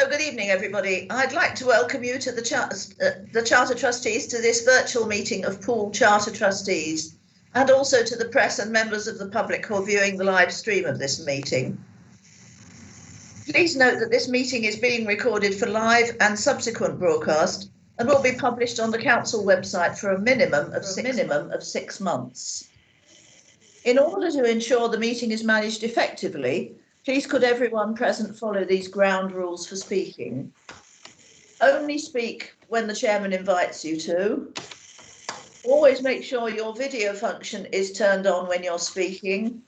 So good evening, everybody. I'd like to welcome you to the Charter Trustees to this virtual meeting of Poole Charter Trustees, and also to the press and members of the public who are viewing the live stream of this meeting. Please note that this meeting is being recorded for live and subsequent broadcast and will be published on the council website for a minimum of 6 months. In order to ensure the meeting is managed effectively, please could everyone present follow these ground rules for speaking. Only speak when the chairman invites you to. Always make sure your video function is turned on when you're speaking.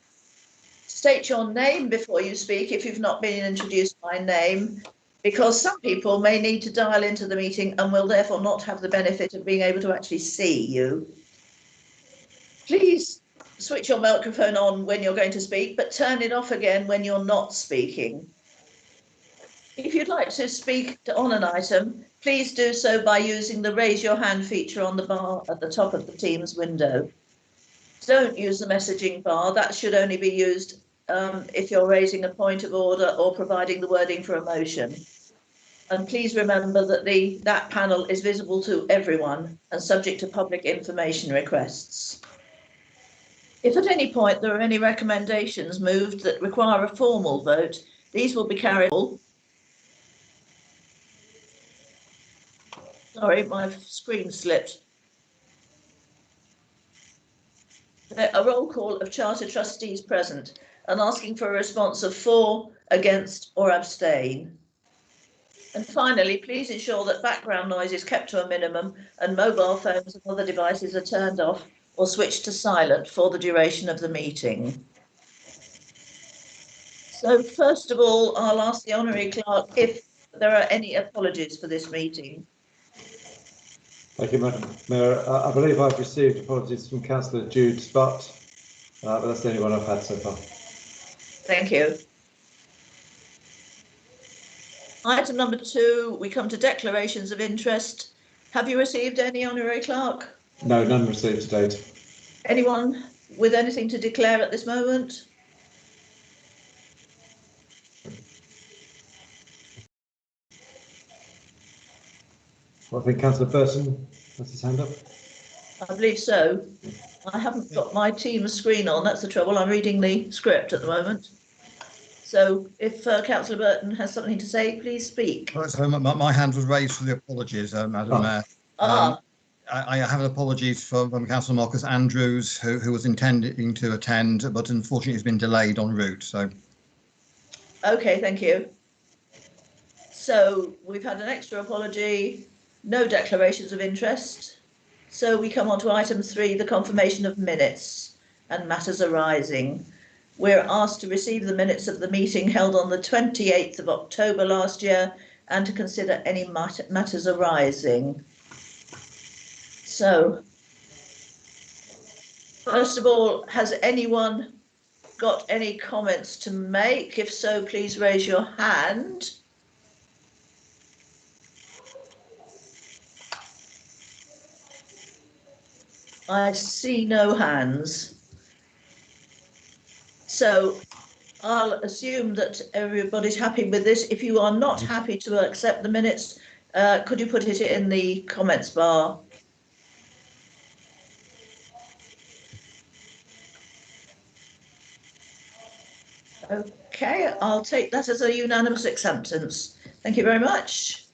State your name before you speak if you've not been introduced by name, because some people may need to dial into the meeting and will therefore not have the benefit of being able to actually see you. Please switch your microphone on when you're going to speak, but turn it off again when you're not speaking. If you'd like to speak on an item, please do so by using the raise your hand feature on the bar at the top of the Teams window. Don't use the messaging bar. That should only be used if you're raising a point of order or providing the wording for a motion. And please remember that that panel is visible to everyone and subject to public information requests. If at any point there are any recommendations moved that require a formal vote, these will be carried. Sorry, my screen slipped. A roll call of Charter Trustees present and asking for a response of for, against or abstain. And finally, please ensure that background noise is kept to a minimum and mobile phones and other devices are turned off or switched to silent for the duration of the meeting. So first of all, I'll ask the Honorary Clerk if there are any apologies for this meeting. Thank you, Madam Mayor. I believe I've received apologies from Councillor Jude Spott, but that's the only one I've had so far. Thank you. Item number 2, we come to declarations of interest. Have you received any, Honorary Clerk? No, none received to date. Anyone with anything to declare at this moment? Well, I think Councillor Burton has his hand up. I believe so. I haven't got my Teams screen on, that's the trouble. I'm reading the script at the moment. So if Councillor Burton has something to say, please speak. Right, so my hand was raised for the apologies, Madam Mayor. I have apologies from Councillor Marcus Andrews, who was intending to attend, but unfortunately has been delayed en route. So, okay, thank you. So we've had an extra apology, no declarations of interest. So we come on to item 3, the confirmation of minutes and matters arising. We're asked to receive the minutes of the meeting held on the 28th of October last year and to consider any matters arising. So, first of all, has anyone got any comments to make? If so, please raise your hand. I see no hands. So I'll assume that everybody's happy with this. If you are not happy to accept the minutes, could you put it in the comments bar? Okay, I'll take that as a unanimous acceptance. Thank you very much.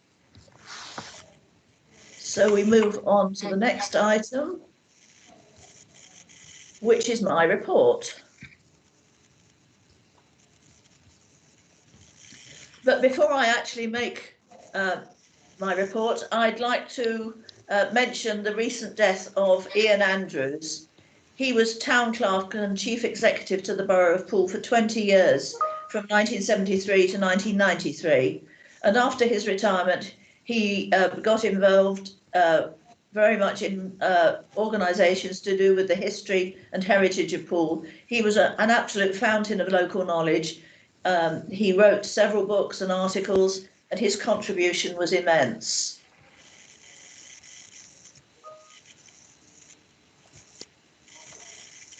So we move on to the next item, which is my report. But before I actually make my report, I'd like to mention the recent death of Ian Andrews. He was Town Clerk and Chief Executive to the Borough of Poole for 20 years, from 1973 to 1993. And after his retirement, he got involved very much in organisations to do with the history and heritage of Poole. He was an absolute fountain of local knowledge. He wrote several books and articles, and his contribution was immense.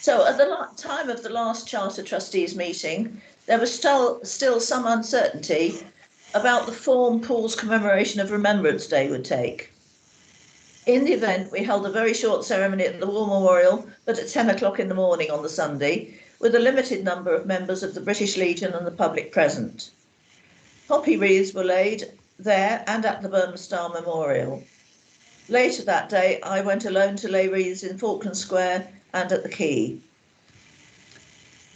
So at the time of the last Charter Trustees meeting, there was still some uncertainty about the form Poole's commemoration of Remembrance Day would take. In the event, we held a very short ceremony at the War Memorial, but at 10 o'clock in the morning on the Sunday, with a limited number of members of the British Legion and the public present. Poppy wreaths were laid there and at the Burn Star Memorial. Later that day, I went alone to lay wreaths in Falkland Square and at the Quay.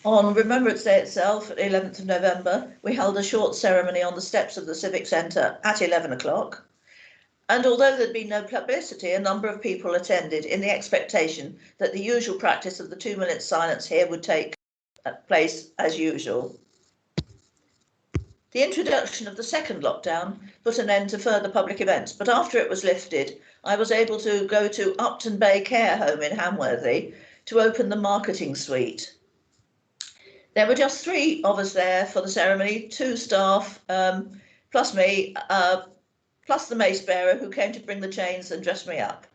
On Remembrance Day itself, 11th of November, we held a short ceremony on the steps of the Civic Centre at 11 o'clock. And although there'd been no publicity, a number of people attended in the expectation that the usual practice of the 2-minute silence here would take place as usual. The introduction of the second lockdown put an end to further public events, but after it was lifted, I was able to go to Upton Bay Care Home in Hamworthy to open the marketing suite. There were just 3 of us there for the ceremony, 2 staff, plus me, plus the mace bearer who came to bring the chains and dress me up.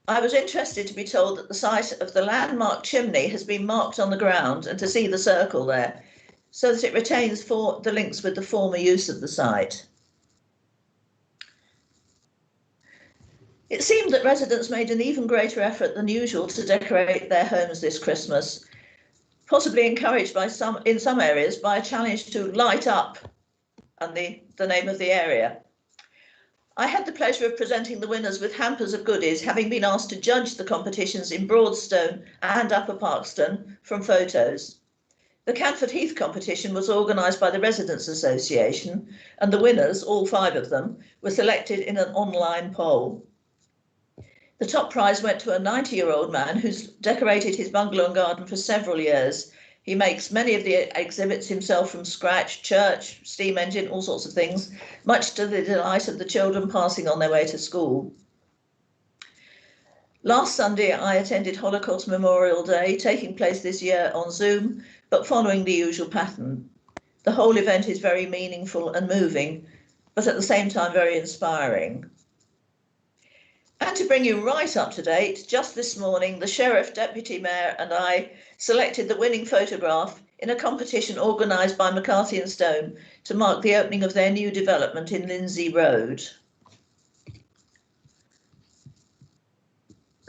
I was interested to be told that the site of the landmark chimney has been marked on the ground and to see the circle there, so that it retains the links with the former use of the site. It seemed that residents made an even greater effort than usual to decorate their homes this Christmas, possibly encouraged in some areas by a challenge to light up and the name of the area. I had the pleasure of presenting the winners with hampers of goodies, having been asked to judge the competitions in Broadstone and Upper Parkstone from photos. The Canford Heath competition was organised by the Residents' Association, and the winners, all 5 of them, were selected in an online poll. The top prize went to a 90-year-old man who's decorated his bungalow and garden for several years. He makes many of the exhibits himself from scratch, church, steam engine, all sorts of things, much to the delight of the children passing on their way to school. Last Sunday, I attended Holocaust Memorial Day, taking place this year on Zoom, but following the usual pattern. The whole event is very meaningful and moving, but at the same time very inspiring. And to bring you right up to date, just this morning, the Sheriff, Deputy Mayor and I selected the winning photograph in a competition organised by McCarthy and Stone to mark the opening of their new development in Lindsay Road.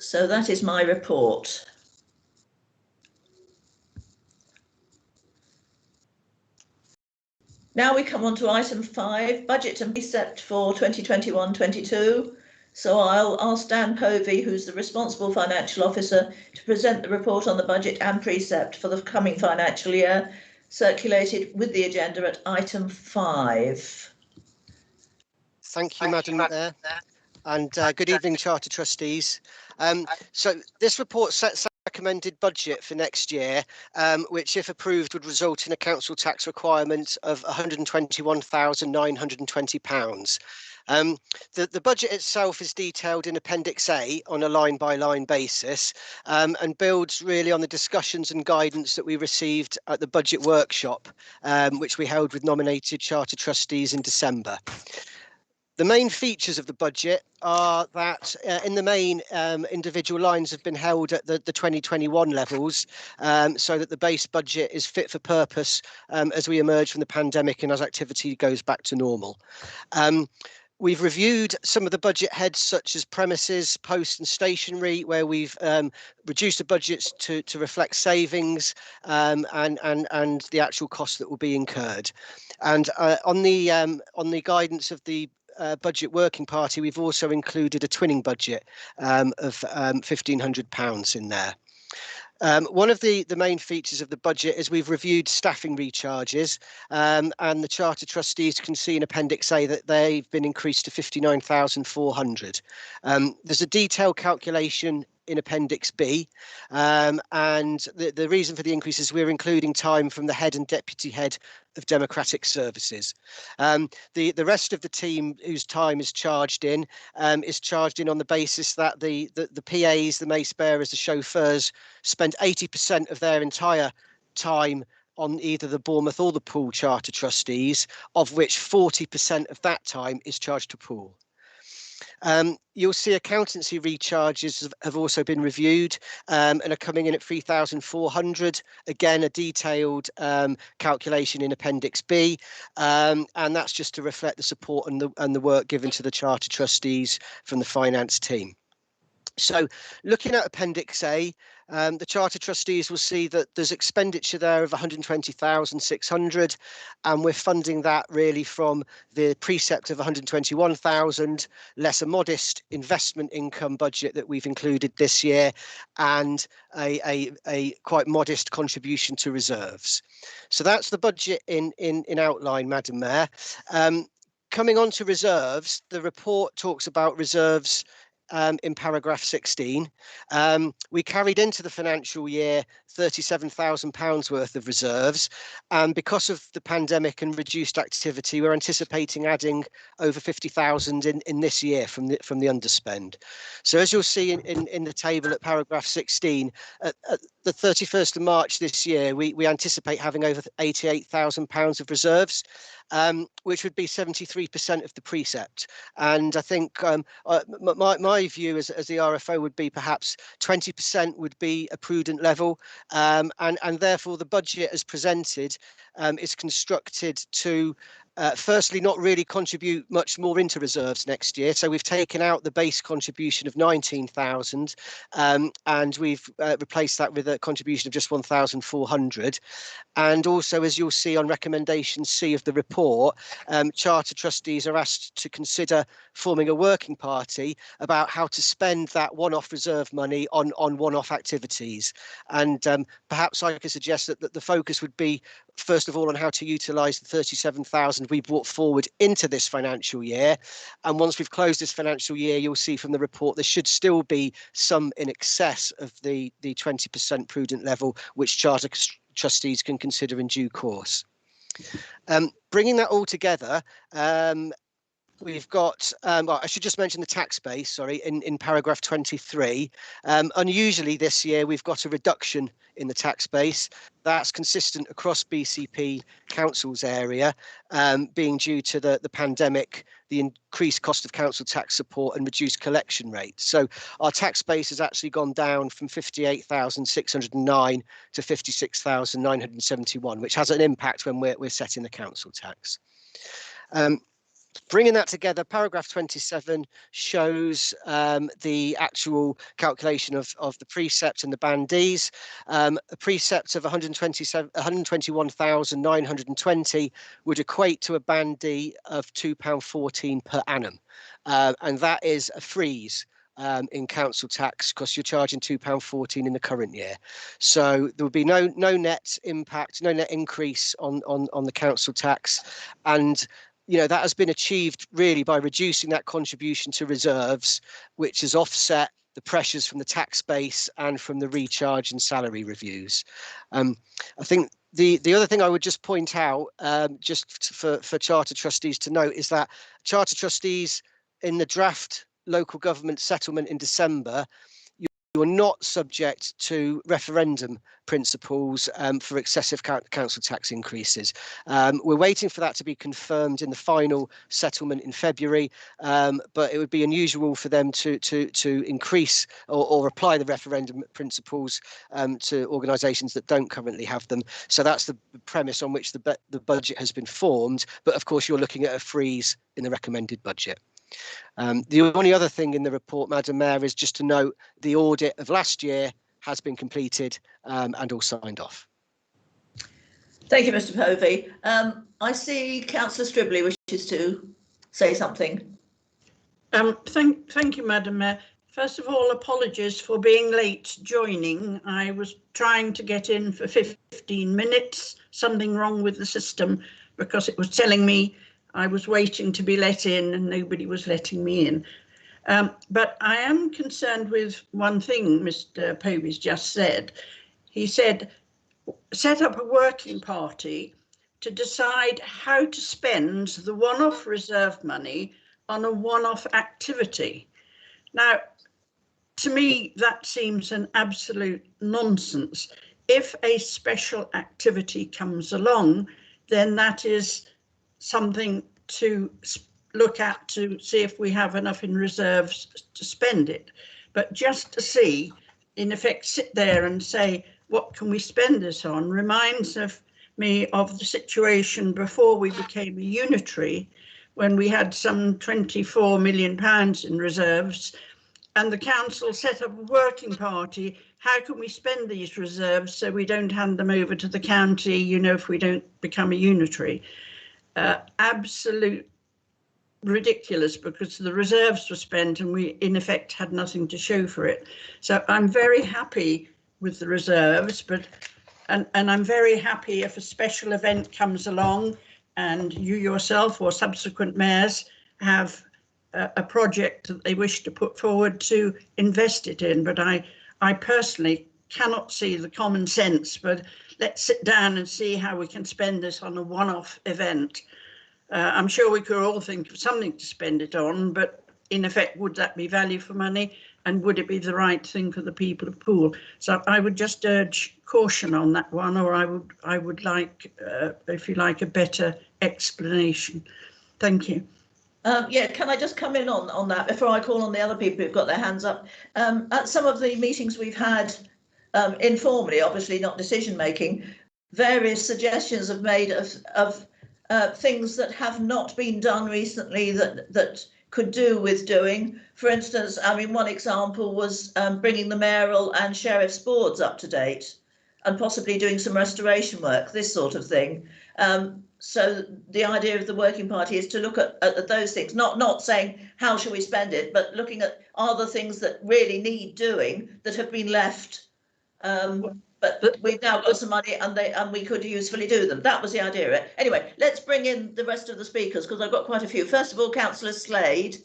So that is my report. Now we come on to item 5, budget and precept for 2021-22. So I'll ask Dan Povey, who's the responsible financial officer, to present the report on the budget and precept for the coming financial year, circulated with the agenda at item 5. Thank you, Madam Mayor. And good evening, Charter Trustees. So this report sets a recommended budget for next year, which, if approved, would result in a council tax requirement of £121,920. The budget itself is detailed in Appendix A on a line-by-line basis, and builds really on the discussions and guidance that we received at the budget workshop, which we held with nominated Charter Trustees in December. The main features of the budget are that in the main, individual lines have been held at the 2021 levels, so that the base budget is fit for purpose as we emerge from the pandemic and as activity goes back to normal. We've reviewed some of the budget heads such as premises, post and stationery, where we've reduced the budgets to reflect savings and the actual costs that will be incurred. And on the guidance of the budget working party, we've also included a twinning budget of £1,500 in there. One of the main features of the budget is we've reviewed staffing recharges, and the Charter Trustees can see in Appendix A that they've been increased to 59,400. There's a detailed calculation in Appendix B, and the reason for the increase is we're including time from the head and deputy head of Democratic Services. The rest of the team whose time is charged in on the basis that the PAs, the mace bearers, the chauffeurs spend 80% of their entire time on either the Bournemouth or the Poole Charter Trustees, of which 40% of that time is charged to Poole. You'll see accountancy recharges have also been reviewed and are coming in at 3,400. Again, a detailed calculation in Appendix B, and that's just to reflect the support and the work given to the Charter Trustees from the finance team. So looking at Appendix A, the Charter Trustees will see that there's expenditure there of 120,600, and we're funding that really from the precept of 121,000, less a modest investment income budget that we've included this year, and a quite modest contribution to reserves. So that's the budget in outline, Madam Mayor. Coming on to reserves, the report talks about reserves in paragraph 16. We carried into the financial year £37,000 worth of reserves, and because of the pandemic and reduced activity, we're anticipating adding over 50,000 in this year from the underspend. So as you'll see in the table at paragraph 16, at the 31st of March this year, we anticipate having over £88,000 of reserves, which would be 73% of the precept. And I think my view as the RFO would be perhaps 20% would be a prudent level, and therefore the budget as presented is constructed to firstly not really contribute much more into reserves next year. So we've taken out the base contribution of 19,000 and we've replaced that with a contribution of just 1,400. And also, as you'll see on recommendation C of the report, Charter Trustees are asked to consider forming a working party about how to spend that one-off reserve money on one-off activities. And perhaps I could suggest that the focus would be, first of all, on how to utilise the 37,000 we brought forward into this financial year. And once we've closed this financial year, you'll see from the report there should still be some in excess of the 20% prudent level, which Charter Trustees can consider in due course. Bringing that all together, we've got, well, I should just mention the tax base, sorry, in paragraph 23. Unusually this year, we've got a reduction in the tax base. That's consistent across BCP councils area, being due to the pandemic, the increased cost of council tax support and reduced collection rates. So our tax base has actually gone down from 58,609 to 56,971, which has an impact when we're setting the council tax. Bringing that together, paragraph 27 shows the actual calculation of the precept and the bandees. A precept of 121,920 would equate to a bandee of £2.14 per annum. And that is a freeze in council tax because you're charging £2.14 in the current year. So there will be no net impact, no net increase on the council tax. And you know, that has been achieved really by reducing that contribution to reserves, which has offset the pressures from the tax base and from the recharge and salary reviews. I think the other thing I would just point out, just for Charter Trustees to note, is that Charter Trustees in the draft local government settlement in December, you're not subject to referendum principles for excessive council tax increases. We're waiting for that to be confirmed in the final settlement in February, but it would be unusual for them to increase or apply the referendum principles to organisations that don't currently have them. So that's the premise on which the budget has been formed. But of course, you're looking at a freeze in the recommended budget. The only other thing in the report, Madam Mayor, is just to note the audit of last year has been completed and all signed off. Thank you, Mr. Povey. I see Councillor Stribley wishes to say something. Thank you, Madam Mayor. First of all, apologies for being late joining. I was trying to get in for 15 minutes, something wrong with the system because it was telling me I was waiting to be let in and nobody was letting me in. But I am concerned with one thing Mr. Povey's just said. He said, set up a working party to decide how to spend the one-off reserve money on a one-off activity. Now, to me, that seems an absolute nonsense. If a special activity comes along, then that is something to look at to see if we have enough in reserves to spend it. But just to see, in effect, sit there and say, what can we spend this on, reminds me of the situation before we became a unitary, when we had some £24 million in reserves, and the council set up a working party. How can we spend these reserves so we don't hand them over to the county, you know, if we don't become a unitary? Absolute ridiculous, because the reserves were spent and we in effect had nothing to show for it. So I'm very happy with the reserves, but and I'm very happy if a special event comes along and you yourself or subsequent mayors have a project that they wish to put forward to invest it in. But I personally cannot see the common sense, but let's sit down and see how we can spend this on a one-off event. I'm sure we could all think of something to spend it on, but in effect, would that be value for money? And would it be the right thing for the people of Poole? So I would just urge caution on that one, or I would like, if you like, a better explanation. Thank you. Yeah, can I just come in on that before I call on the other people who've got their hands up? At some of the meetings we've had informally, obviously not decision making, various suggestions have made of things that have not been done recently that could do with doing. For instance, I mean, one example was bringing the mayoral and sheriff's boards up to date and possibly doing some restoration work, this sort of thing. So the idea of the working party is to look at those things, not saying how shall we spend it, but looking at are the things that really need doing that have been left. But we've now got some money and we could usefully do them. That was the idea. Anyway, let's bring in the rest of the speakers because I've got quite a few. First of all, Councillor Slade.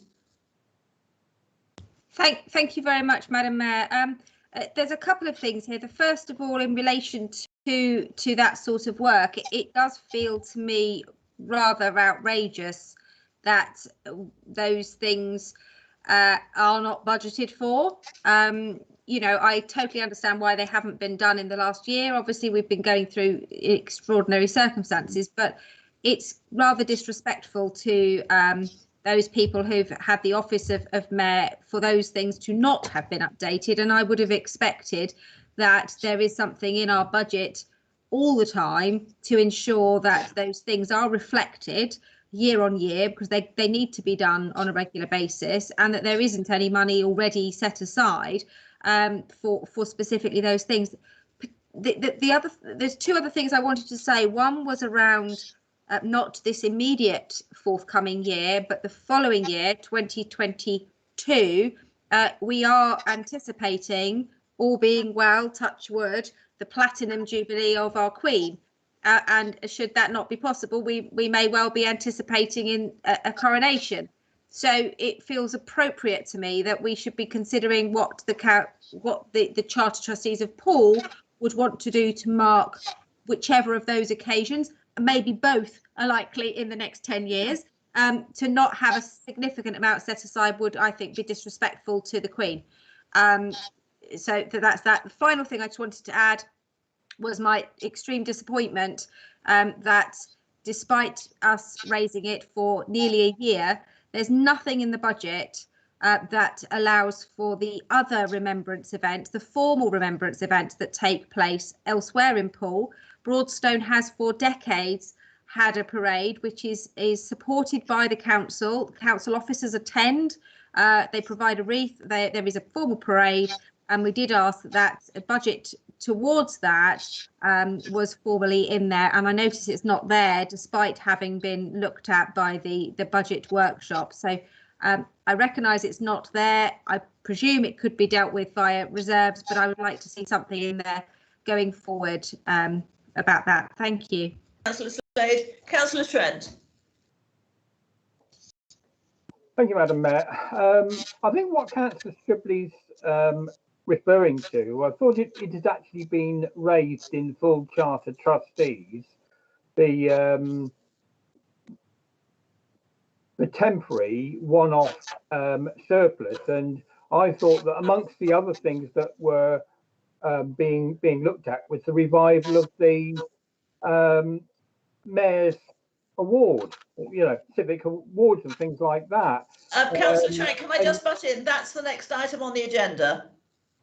Thank you very much, Madam Mayor. There's a couple of things here. The first of all, in relation to that sort of work, it does feel to me rather outrageous that those things are not budgeted for. You know, I totally understand why they haven't been done in the last year. Obviously, we've been going through extraordinary circumstances, but it's rather disrespectful to those people who've had the office of mayor for those things to not have been updated. And I would have expected that there is something in our budget all the time to ensure that those things are reflected year on year, because they need to be done on a regular basis, and that there isn't any money already set aside for specifically those things. There's two other things I wanted to say. One was around not this immediate forthcoming year, but the following year, 2022, we are anticipating, all being well, touch wood, the platinum jubilee of our Queen. And should that not be possible, we may well be anticipating in a coronation. So it feels appropriate to me that we should be considering what the Charter Trustees of Poole would want to do to mark whichever of those occasions. Maybe both are likely in the next 10 years. To not have a significant amount set aside would, I think, be disrespectful to the Queen. So that's that. The final thing I just wanted to add was my extreme disappointment that despite us raising it for nearly a year, there's nothing in the budget that allows for the other remembrance events, the formal remembrance events that take place elsewhere in Poole. Broadstone has for decades had a parade which is supported by the council. Council officers attend, they provide a wreath, there is a formal parade, and we did ask that a budget towards that was formally in there, and I notice it's not there despite having been looked at by the budget workshop. So I recognise it's not there. I presume it could be dealt with via reserves, but I would like to see something in there going forward about that. Thank you. Councillor Slade. Councillor Trent. Thank you, Madam Mayor. I think what Councillor Stribley's referring to, I thought it has actually been raised in full Charter Trustees, the temporary one-off surplus, and I thought that amongst the other things that were being looked at was the revival of the mayor's award, civic awards and things like that. Councillor Trent, can I just butt in? That's the next item on the agenda.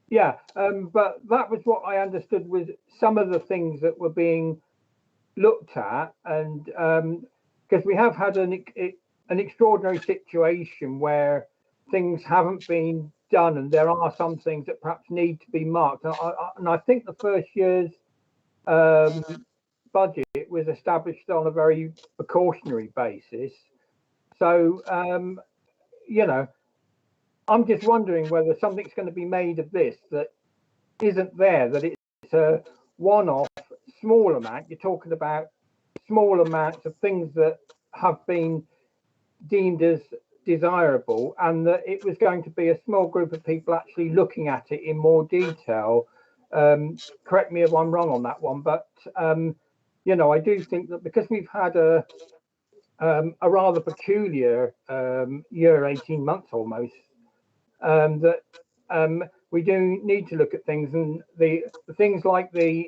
Yeah, but that was what I understood was some of the things that were being looked at, and because we have had an extraordinary situation where things haven't been done, and there are some things that perhaps need to be marked. And I think the first year's budget was established on a very precautionary basis. So, I'm just wondering whether something's going to be made of this that isn't there, that it's a one-off small amount. You're talking about small amounts of things that have been deemed as desirable, and that it was going to be a small group of people actually looking at it in more detail. Correct me if I'm wrong on that one, but I do think that because we've had a rather peculiar year, 18 months almost, that we do need to look at things, and the things like the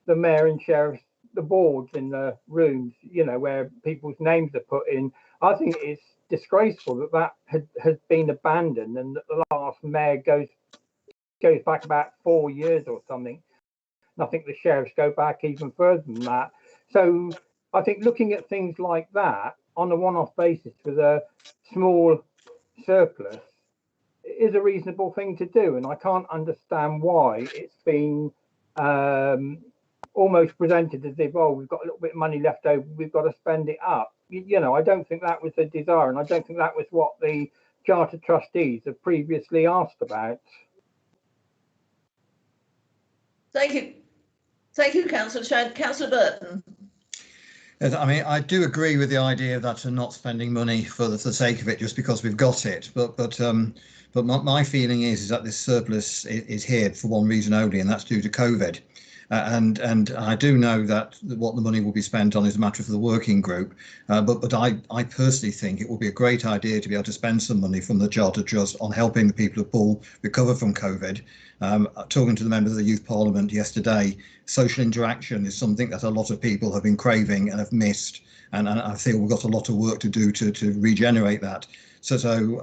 mayor and sheriff's, the boards in the rooms, where people's names are put in. I think it's disgraceful that has been abandoned, and that the last mayor goes back about 4 years or something. And I think the sheriffs go back even further than that. So I think looking at things like that on a one-off basis with a small surplus is a reasonable thing to do, and I can't understand why it's been almost presented as if, we've got a little bit of money left over, we've got to spend it up. I don't think that was the desire, and I don't think that was what the Charter Trustees have previously asked about. Thank you, Councillor Trent. Councillor Burton. Yes, I mean, I do agree with the idea that not spending money for the sake of it just because we've got it, but my feeling is that this surplus is here for one reason only, and that's due to COVID. And I do know that what the money will be spent on is a matter for the working group, but I personally think it would be a great idea to be able to spend some money from the Charter Trust on helping the people of Poole recover from COVID. Talking to the members of the Youth Parliament yesterday, social interaction is something that a lot of people have been craving and have missed, and I feel we've got a lot of work to do to regenerate that. So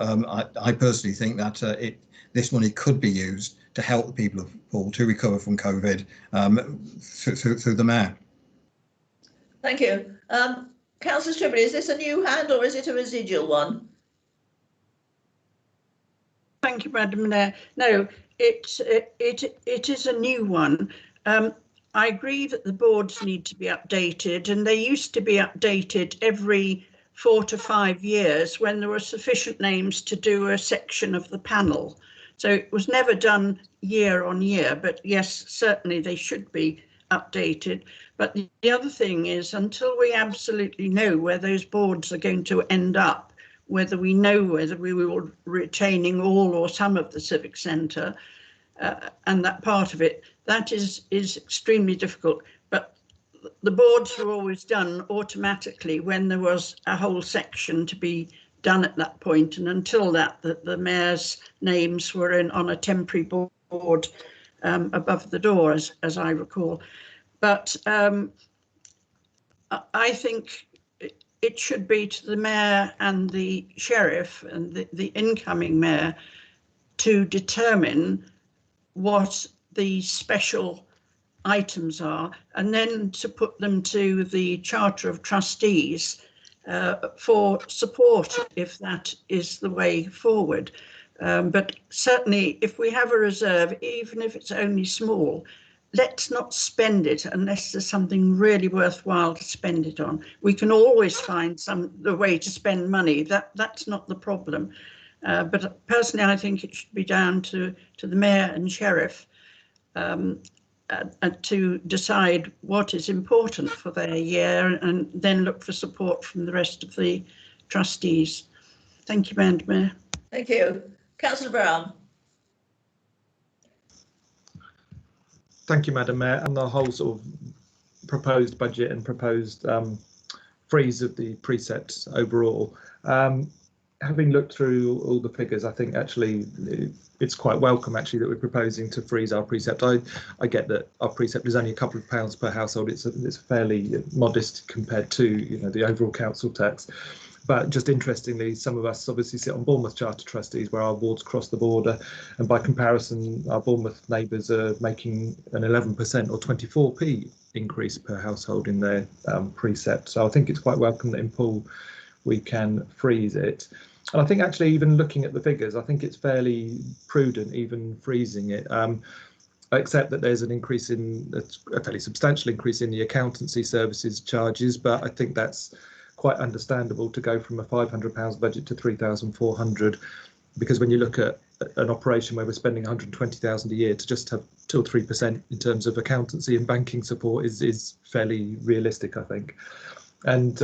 I personally think that this money could be used to help the people of Poole to recover from COVID through the mayor. Thank you. Councillor Stribley, is this a new hand or is it a residual one? Thank you, Madam Mayor. No, it is a new one. I agree that the boards need to be updated, and they used to be updated every 4 to 5 years when there were sufficient names to do a section of the panel. So it was never done year on year, but yes, certainly they should be updated. But the other thing is, until we absolutely know where those boards are going to end up, whether we know whether we will be retaining all or some of the civic centre and that part of it, that is extremely difficult. But the boards were always done automatically when there was a whole section to be done at that point, and until that, the mayor's names were on a temporary board above the door, as I recall. But I think it should be to the mayor and the sheriff and the incoming mayor to determine what the special items are, and then to put them to the Charter of Trustees for support, if that is the way forward. But certainly, if we have a reserve, even if it's only small, let's not spend it unless there's something really worthwhile to spend it on. We can always find the way to spend money. That's not the problem. But personally, I think it should be down to the mayor and sheriff to decide what is important for their year, and then look for support from the rest of the trustees. Thank you, Madam Mayor. Thank you. Councillor Brown. Thank you, Madam Mayor. And the whole sort of proposed budget and proposed freeze of the presets overall. having looked through all the figures, I think actually it's quite welcome actually that we're proposing to freeze our precept. I get that our precept is only a couple of pounds per household. It's fairly modest compared to the overall council tax. But just interestingly, some of us obviously sit on Bournemouth Charter Trustees where our wards cross the border, and by comparison our Bournemouth neighbours are making an 11% or 24p increase per household in their precept. So I think it's quite welcome that in Poole we can freeze it. And I think actually even looking at the figures, I think it's fairly prudent even freezing it, except that there's an increase in a fairly substantial increase in the accountancy services charges, but I think that's quite understandable to go from a £500 budget to 3,400, because when you look at an operation where we're spending 120,000 a year, to just have 2 or 3% in terms of accountancy and banking support is fairly realistic, I think. And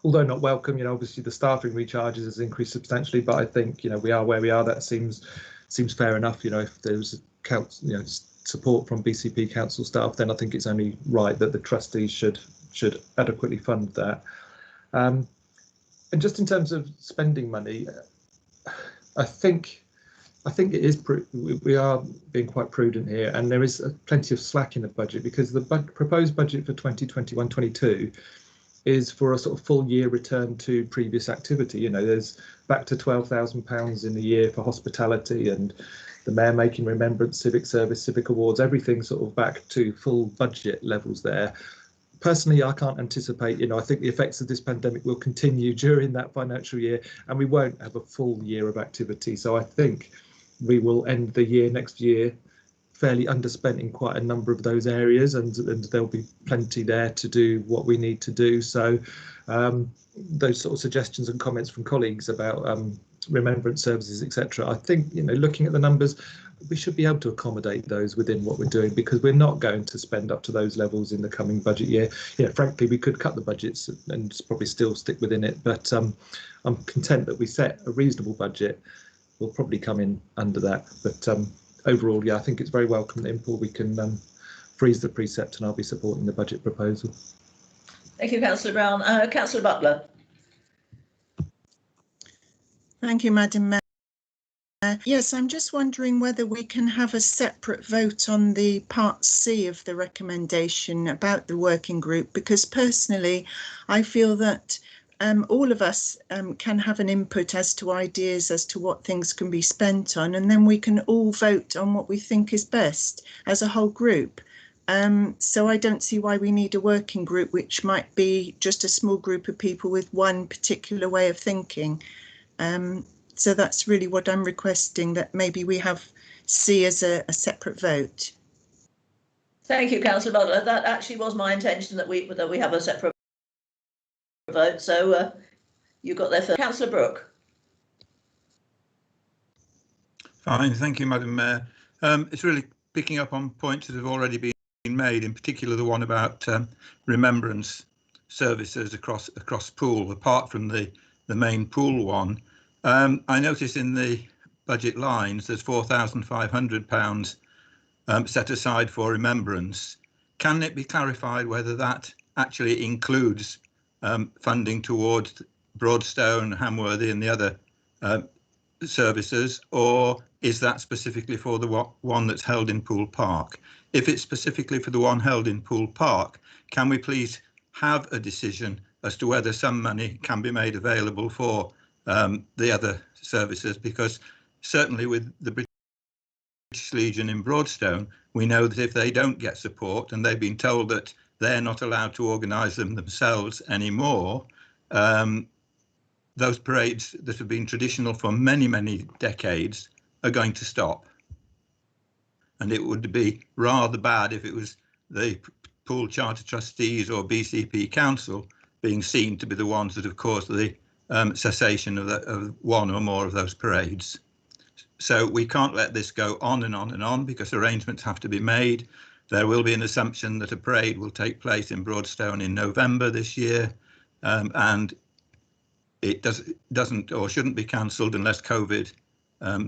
although not welcome, obviously the staffing recharges has increased substantially, but I think we are where we are. That seems fair enough. If there's support from BCP council staff, then I think it's only right that the trustees should adequately fund that. And just in terms of spending money, I think it is we are being quite prudent here, and there is plenty of slack in the budget, because the proposed budget for 2021-22 is for a sort of full year return to previous activity. There's back to £12,000 in the year for hospitality, and the mayor making remembrance, civic service, civic awards, everything sort of back to full budget levels there. Personally, I can't anticipate, I think the effects of this pandemic will continue during that financial year, and we won't have a full year of activity. So I think we will end the year next year fairly underspent in quite a number of those areas, and there'll be plenty there to do what we need to do. So those sort of suggestions and comments from colleagues about remembrance services, etc., I think looking at the numbers, we should be able to accommodate those within what we're doing, because we're not going to spend up to those levels in the coming budget year. Frankly, we could cut the budgets and probably still stick within it, but I'm content that we set a reasonable budget. We'll probably come in under that, but overall, I think it's very welcome that in Poole we can freeze the precept, and I'll be supporting the budget proposal. Thank you, Councillor Brown. Councillor Butler. Thank you, Madam Mayor. Yes, I'm just wondering whether we can have a separate vote on the Part C of the recommendation about the working group, because personally I feel that all of us can have an input as to ideas as to what things can be spent on, and then we can all vote on what we think is best as a whole group. So I don't see why we need a working group, which might be just a small group of people with one particular way of thinking. So that's really what I'm requesting, that maybe we have C as a separate vote. Thank you, Councillor Butler. That actually was my intention, that we have a separate vote. So you got there first. Councillor Brooke. Fine, thank you, Madam Mayor. It's really picking up on points that have already been made, in particular the one about remembrance services across Poole, apart from the main Poole one. I notice in the budget lines there's £4,500 set aside for remembrance. Can it be clarified whether that actually includes funding towards Broadstone, Hamworthy and the other services, or is that specifically for the one that's held in Poole Park? If it's specifically for the one held in Poole Park, can we please have a decision as to whether some money can be made available for the other services? Because certainly with the British Legion in Broadstone, we know that if they don't get support, and they've been told that they're not allowed to organise them themselves anymore, those parades that have been traditional for many, many decades are going to stop. And it would be rather bad if it was the Poole Charter Trustees or BCP Council being seen to be the ones that have caused the cessation of one or more of those parades. So we can't let this go on and on and on, because arrangements have to be made. There will be an assumption that a parade will take place in Broadstone in November this year, and it doesn't or shouldn't be cancelled unless COVID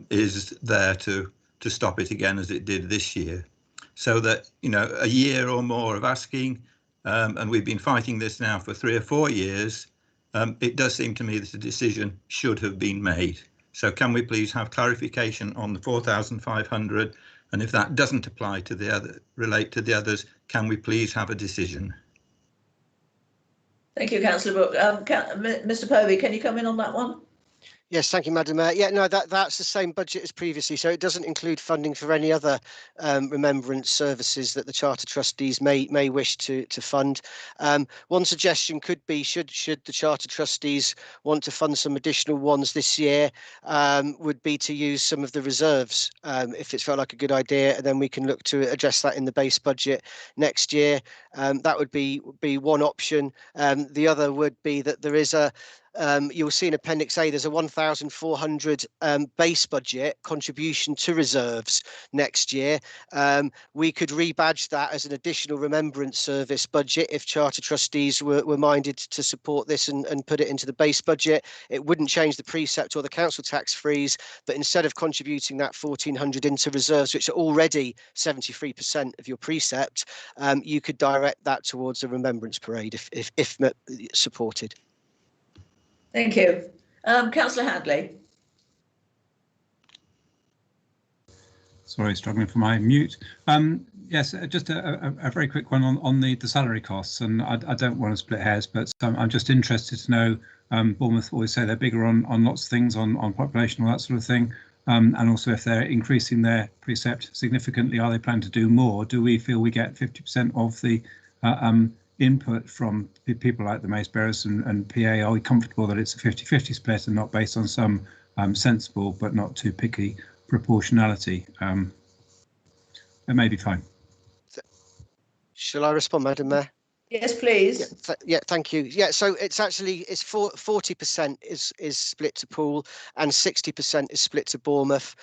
is there to stop it again, as it did this year. So that, a year or more of asking, and we've been fighting this now for 3 or 4 years, it does seem to me that a decision should have been made. So can we please have clarification on the 4,500, and if that doesn't apply to the other, relate to the others, can we please have a decision? Thank you, Councillor Brooke. Mr. Povey, can you come in on that one? Yes, thank you, Madam Mayor. Yeah, no, that's the same budget as previously, so it doesn't include funding for any other remembrance services that the Charter Trustees may wish to fund. One suggestion could be, should the Charter Trustees want to fund some additional ones this year, would be to use some of the reserves, if it's felt like a good idea, and then we can look to address that in the base budget next year. That would be one option. The other would be that there is you'll see in Appendix A, there's a 1,400 base budget contribution to reserves next year. We could rebadge that as an additional remembrance service budget if Charter Trustees were minded to support this and put it into the base budget. It wouldn't change the precept or the council tax freeze, but instead of contributing that 1,400 into reserves, which are already 73% of your precept, you could direct that towards a remembrance parade if supported. Thank you. Councillor Hadley. Sorry, struggling for my mute. Yes, just a very quick one on the salary costs, and I don't want to split hairs, but I'm just interested to know, Bournemouth always say they're bigger on lots of things, on population, all that sort of thing, and also if they're increasing their precept significantly, are they planning to do more? Do we feel we get 50% of the input from people like the mace bearers and PA? Are we comfortable that it's a 50-50 split and not based on some sensible but not too picky proportionality? It may be fine. Shall I respond, Madam Mayor? Yes, please. Yeah, thank you. Yeah, so it's 40% is split to Poole and 60% is split to Bournemouth,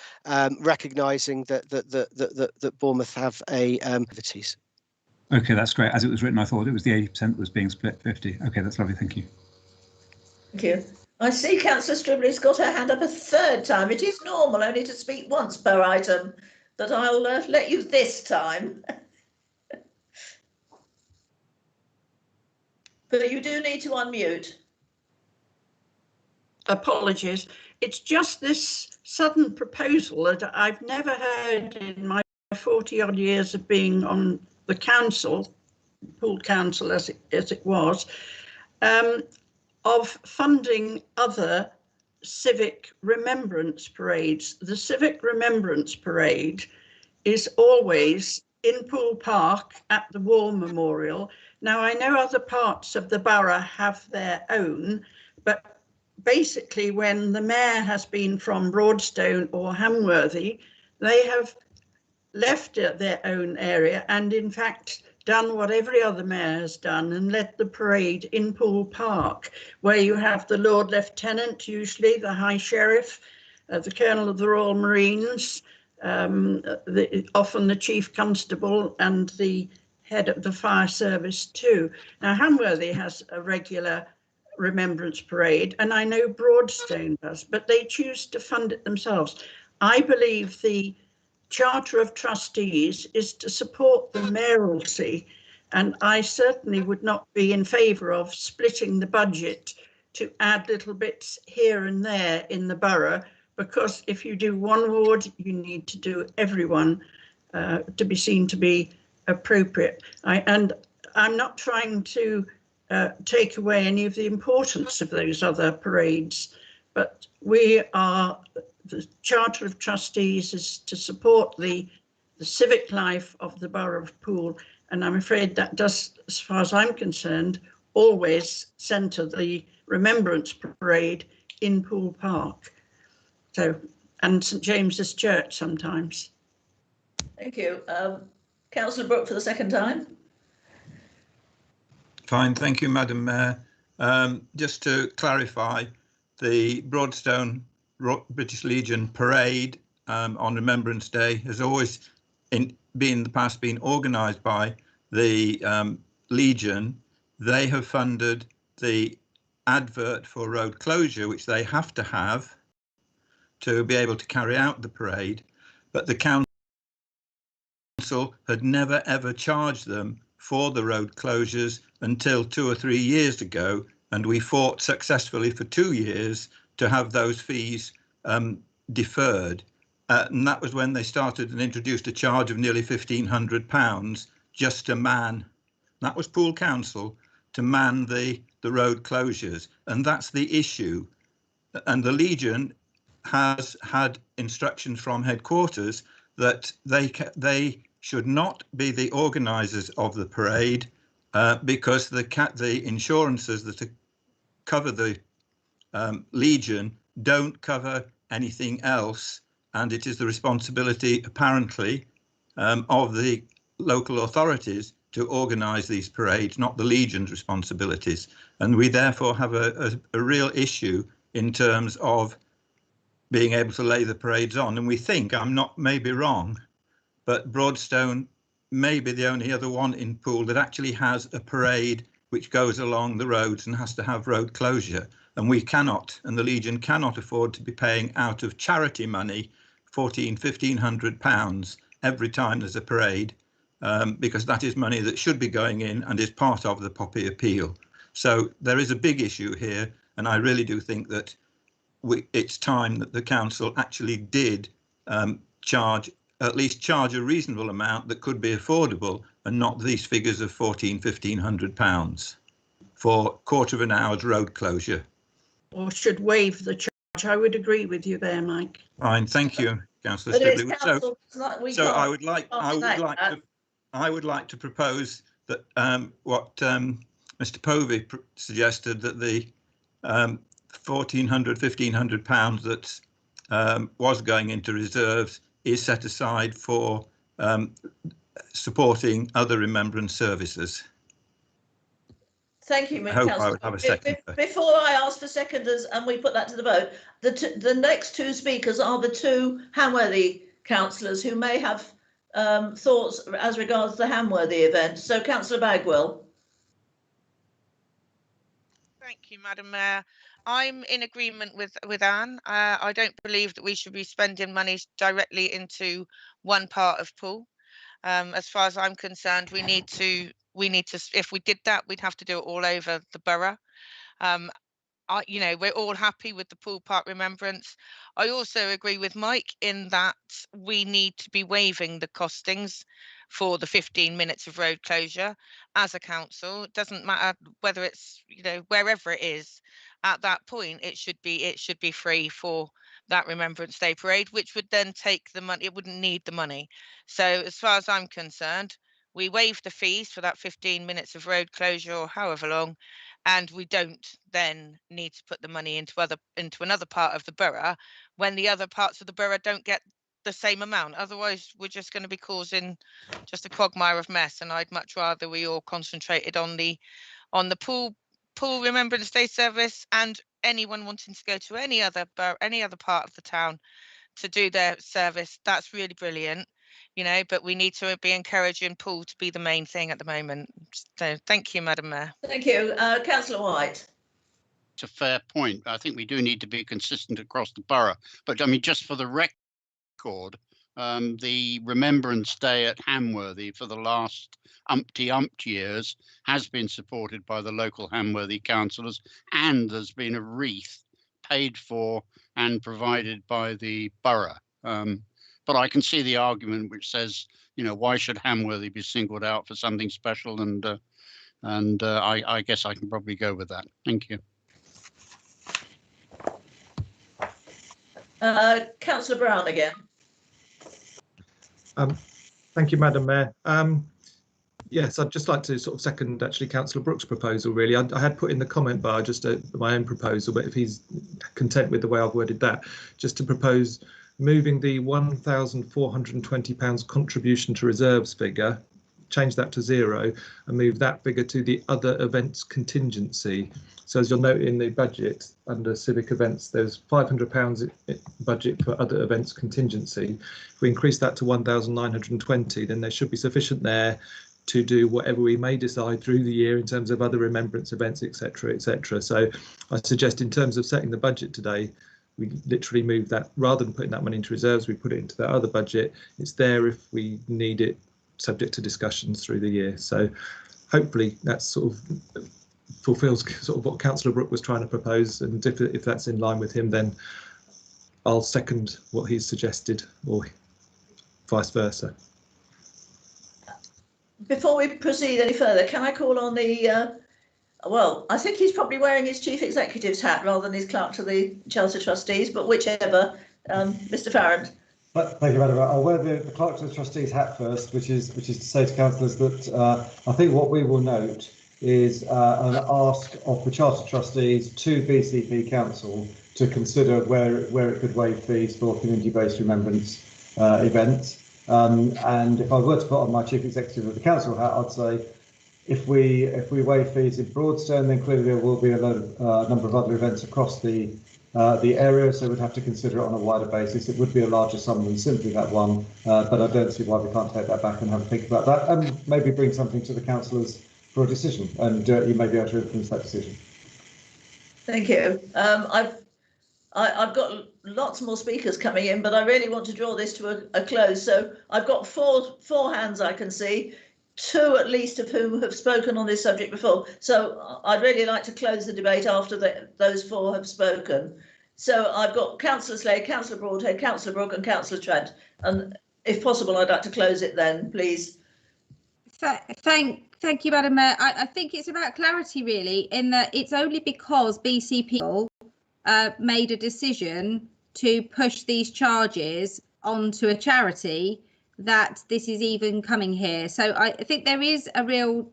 recognising that Bournemouth have activities. Okay, that's great. As it was written, I thought it was the 80% that was being split 50. Okay, that's lovely. Thank you. Thank you. I see Councillor Stribley's got her hand up a third time. It is normal only to speak once per item, but I'll let you this time. But you do need to unmute. Apologies. It's just this sudden proposal that I've never heard in my 40 odd years of being on the council, Poole Council as it was, of funding other civic remembrance parades. The civic remembrance parade is always in Poole Park at the War Memorial. Now, I know other parts of the borough have their own, but basically when the mayor has been from Broadstone or Hamworthy, they have left their own area and in fact done what every other mayor has done and led the parade in Poole Park, where you have the Lord Lieutenant, usually the High Sheriff, the Colonel of the Royal Marines, often the Chief Constable and the head of the fire service too. Now Hamworthy has a regular remembrance parade and I know Broadstone does, but they choose to fund it themselves. I believe the Charter of Trustees is to support the mayoralty, and I certainly would not be in favour of splitting the budget to add little bits here and there in the borough, because if you do one ward, you need to do everyone to be seen to be appropriate. And I'm not trying to take away any of the importance of those other parades, but the Charter of Trustees is to support the civic life of the borough of Poole, and I'm afraid that does, as far as I'm concerned, always centre the remembrance parade in Poole Park. So, and St James's Church sometimes. Thank you. Councillor Brooke for the second time. Fine, thank you, Madam Mayor. Just to clarify, the Broadstone British Legion parade on Remembrance Day has always in the past been organised by the Legion. They have funded the advert for road closure, which they have to have to be able to carry out the parade, but the council had never ever charged them for the road closures until 2 or 3 years ago, and we fought successfully for 2 years to have those fees deferred. And that was when they started and introduced a charge of nearly £1,500 just to man, that was Poole Council, to man the road closures. And that's the issue. And the Legion has had instructions from headquarters that they should not be the organisers of the parade because the insurances that cover the Legion don't cover anything else, and it is the responsibility apparently of the local authorities to organise these parades, not the Legion's responsibilities. And we therefore have a real issue in terms of being able to lay the parades on. And we think, I'm not maybe wrong, but Broadstone may be the only other one in Poole that actually has a parade which goes along the roads and has to have road closure. And we cannot, and the Legion cannot afford to be paying out of charity money £1,500 every time there's a parade, because that is money that should be going in and is part of the Poppy appeal. So there is a big issue here, and I really do think that it's time that the council actually did at least charge a reasonable amount that could be affordable, and not these figures of £1,400 for quarter of an hour's road closure. Or should waive the charge. I would agree with you there, Mike. Fine, thank you, Councillor Stribley. So I would like to propose that what Mr. Povey suggested, that the £1,500 that was going into reserves is set aside for supporting other remembrance services. Thank you, I hope I would have a second. Before I ask for seconders and we put that to the vote, the next two speakers are the two Hamworthy councillors who may have thoughts as regards the Hamworthy event. So, Councillor Bagwell. Thank you, Madam Mayor. I'm in agreement with Anne. I don't believe that we should be spending money directly into one part of Poole. As far as I'm concerned, we need to, if we did that, we'd have to do it all over the borough. You know, we're all happy with the Poole Park Remembrance. I also agree with Mike in that we need to be waiving the costings for the 15 minutes of road closure as a council. It doesn't matter whether it's, you know, wherever it is. At that point, it should be free for that Remembrance Day parade, which would then take the money. It wouldn't need the money. So as far as I'm concerned, we waive the fees for that 15 minutes of road closure or however long, and we don't then need to put the money into another part of the borough when the other parts of the borough don't get the same amount. Otherwise, we're just going to be causing just a quagmire of mess, and I'd much rather we all concentrated on the Poole Remembrance Day service, and anyone wanting to go to any other part of the town to do their service. That's really brilliant, you know, but we need to be encouraging Poole to be the main thing at the moment. So thank you, Madam Mayor. Thank you. Councillor White. It's a fair point. I think we do need to be consistent across the borough. But I mean, just for the record, the Remembrance Day at Hamworthy for the last umpty years has been supported by the local Hamworthy councillors, and there's been a wreath paid for and provided by the borough. But I can see the argument which says, you know, why should Hamworthy be singled out for something special? And I guess I can probably go with that. Thank you. Councillor Brown again. Thank you, Madam Mayor. Yes, I'd just like to sort of second actually Councillor Brooks' proposal, really. I had put in the comment bar just my own proposal, but if he's content with the way I've worded that, just to propose moving the £1,420 contribution to reserves figure, change that to 0 and move that figure to the other events contingency. So as you'll note in the budget under civic events, there's £500 budget for other events contingency. If we increase that to 1,920, then there should be sufficient there to do whatever we may decide through the year in terms of other remembrance events, etc., etc. So I suggest in terms of setting the budget today, we literally move that, rather than putting that money into reserves, we put it into that other budget. It's there if we need it, subject to discussions through the year. So hopefully that's sort of fulfills sort of what Councillor Brooke was trying to propose, and if that's in line with him, then I'll second what he's suggested, or vice versa. Before we proceed any further, can I call on the, well, I think he's probably wearing his Chief Executive's hat rather than his clerk to the Charter Trustees, but whichever, Mr Farrand. Thank you, Madam. I'll wear the Clerk to the Trustees hat first, which is to say to councillors that I think what we will note is an ask of the Charter Trustees to BCP Council to consider where it could waive fees for community-based remembrance events. And if I were to put on my Chief Executive of the Council hat, I'd say if we waive fees in Broadstone, then clearly there will be a number of other events across the area, so we'd have to consider it on a wider basis. It would be a larger sum than simply that one, but I don't see why we can't take that back and have a think about that, and maybe bring something to the councillors for a decision, and you may be able to influence that decision. Thank you. I've got lots more speakers coming in, but I really want to draw this to a close. So I've got four hands I can see, two at least of whom have spoken on this subject before. So I'd really like to close the debate after those four have spoken. So I've got Councillor Slade, Councillor Broadhead, Councillor Brooke and Councillor Trent. And if possible, I'd like to close it then, please. Thank you, Madam Mayor. I think it's about clarity, really, in that it's only because BCP made a decision to push these charges onto a charity that this is even coming here. So I think there is a real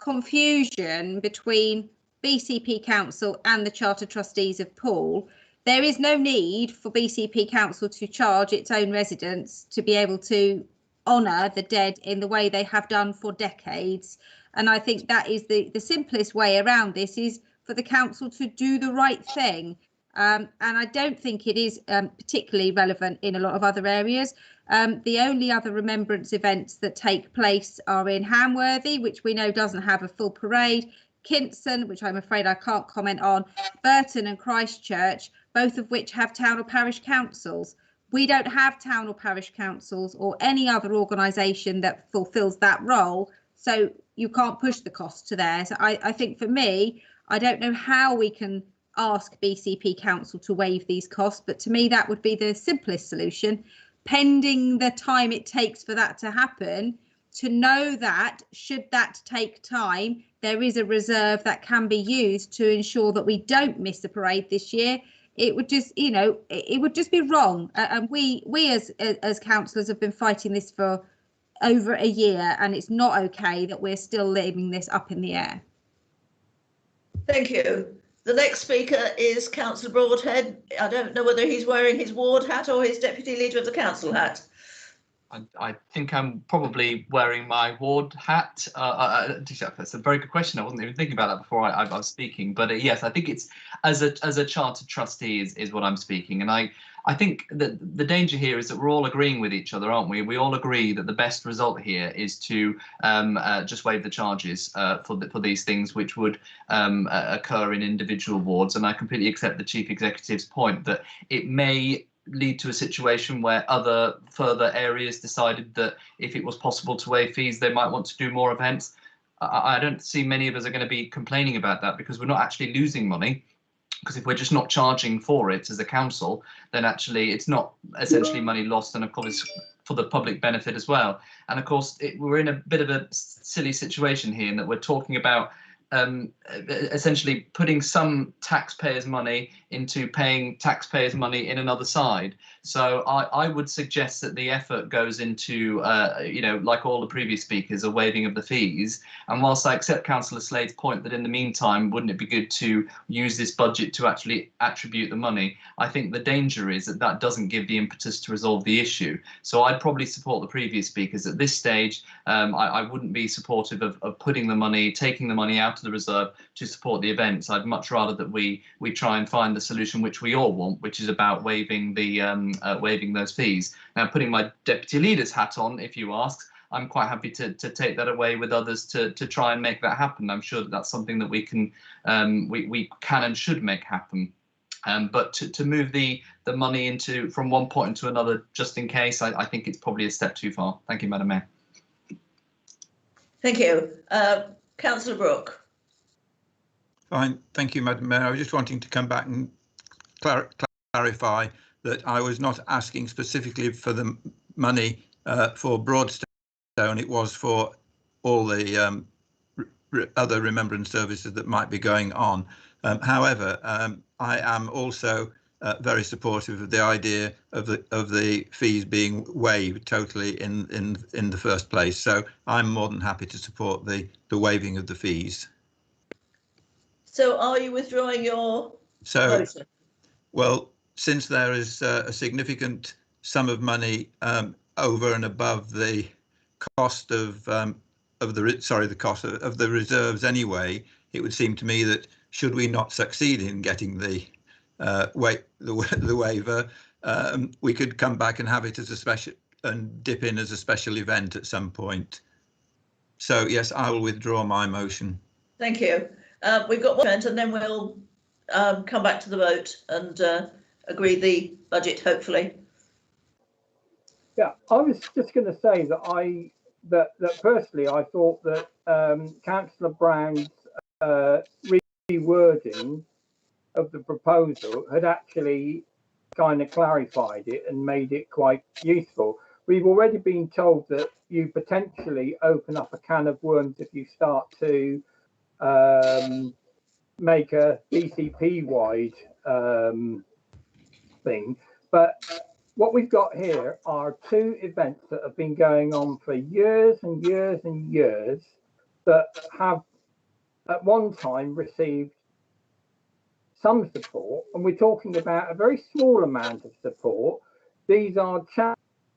confusion between BCP Council and the Charter Trustees of Poole. There is no need for BCP Council to charge its own residents to be able to honour the dead in the way they have done for decades. And I think that is the simplest way around this, is for the council to do the right thing. And I don't think it is particularly relevant in a lot of other areas. The only other remembrance events that take place are in Hamworthy, which we know doesn't have a full parade, Kinston, which I'm afraid I can't comment on, Burton and Christchurch, both of which have town or parish councils. We don't have town or parish councils or any other organisation that fulfills that role, so you can't push the cost to there. So I think for me, I don't know how we can ask BCP Council to waive these costs, but to me that would be the simplest solution, pending the time it takes for that to happen, to know that should that take time, there is a reserve that can be used to ensure that we don't miss a parade this year. It would just, you know, it would just be wrong. And we as councillors have been fighting this for over a year, and it's not okay that we're still leaving this up in the air. Thank you. The next speaker is Councillor Broadhead. I don't know whether he's wearing his ward hat or his deputy leader of the council hat. I think I'm probably wearing my ward hat. That's a very good question. I wasn't even thinking about that before I was speaking. But yes, I think it's as a charter trustee is what I'm speaking. And I think that the danger here is that we're all agreeing with each other, aren't we? We all agree that the best result here is to just waive the charges for these things which would occur in individual wards. And I completely accept the Chief Executive's point that it may lead to a situation where other further areas decided that if it was possible to waive fees, they might want to do more events. I don't see many of us are going to be complaining about that, because we're not actually losing money. Because if we're just not charging for it as a council, then actually it's not essentially money lost, and of course it's for the public benefit as well. And of course we're in a bit of a silly situation here, in that we're talking about essentially putting some taxpayers' money into paying taxpayers' money in another side. So I would suggest that the effort goes into, you know, like all the previous speakers, a waiving of the fees. And whilst I accept Councillor Slade's point that in the meantime, wouldn't it be good to use this budget to actually attribute the money? I think the danger is that that doesn't give the impetus to resolve the issue. So I'd probably support the previous speakers at this stage. I wouldn't be supportive of putting the money, taking the money out of the reserve to support the events. I'd much rather that we try and find the solution which we all want, which is about waiving the waiving those fees. Now, putting my deputy leader's hat on, if you ask, I'm quite happy to take that away with others to try and make that happen. I'm sure that that's something that we can and should make happen. But to move the money from one point into another just in case, I think it's probably a step too far. Thank you, Madam Mayor. Thank you. Councillor Brooke. Fine, thank you, Madam Mayor. I was just wanting to come back and clarify that I was not asking specifically for the money for Broadstone. It was for all the other remembrance services that might be going on. However, I am also very supportive of the idea of the fees being waived totally in the first place. So I'm more than happy to support the waiving of the fees. So are you withdrawing your motion? Well, since there is a significant sum of money over and above the cost of the cost of the reserves anyway, it would seem to me that should we not succeed in getting the waiver, we could come back and have it as a special and dip in as a special event at some point. So yes, I will withdraw my motion. Thank you. We've got one event and then we'll come back to the vote and agree the budget, hopefully. Yeah, I was just going to say that that personally I thought that Councillor Brown's rewording of the proposal had actually kind of clarified it and made it quite useful. We've already been told that you potentially open up a can of worms if you start to make a BCP-wide thing. But what we've got here are two events that have been going on for years and years and years that have at one time received some support, and we're talking about a very small amount of support. These are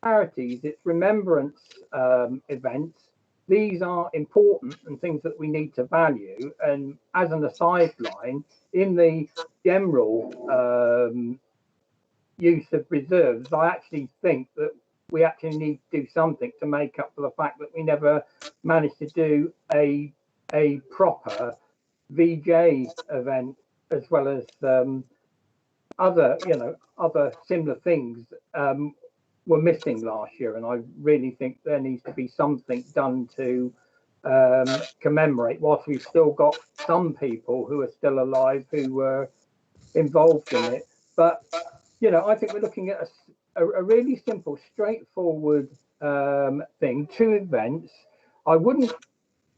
charities, it's remembrance events. These are important and things that we need to value. And as an aside line, in the general use of reserves, I actually think that we actually need to do something to make up for the fact that we never managed to do a proper VJ event, as well as other similar things were missing last year. And I really think there needs to be something done to commemorate, whilst we've still got some people who are still alive who were involved in it. But I think we're looking at a really simple, straightforward thing, two events. I wouldn't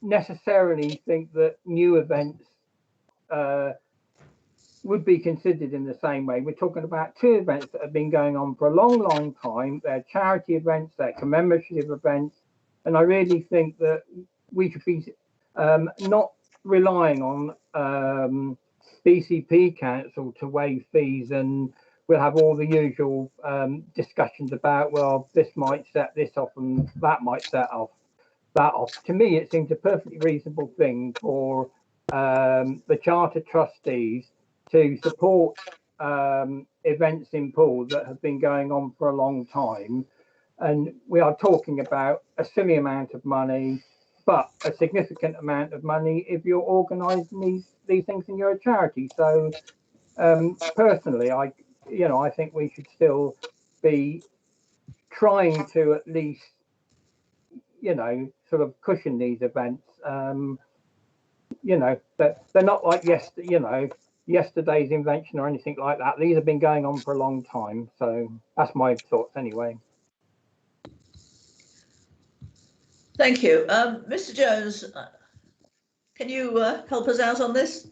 necessarily think that new events would be considered in the same way. We're talking about two events that have been going on for a long, long time. They're charity events, they're commemorative events, and I really think that we could be not relying on BCP Council to waive fees, and we'll have all the usual discussions about, well, this might set this off and that might set off that off. To me, it seems a perfectly reasonable thing for the Charter Trustees to support events in Poole that have been going on for a long time. And we are talking about a silly amount of money, but a significant amount of money if you're organising these things in your charity. So personally, I think we should still be trying to at least, sort of cushion these events. They're not like yesterday's invention or anything like that. These have been going on for a long time. So that's my thoughts anyway. Thank you. Mr. Jones, can you help us out on this?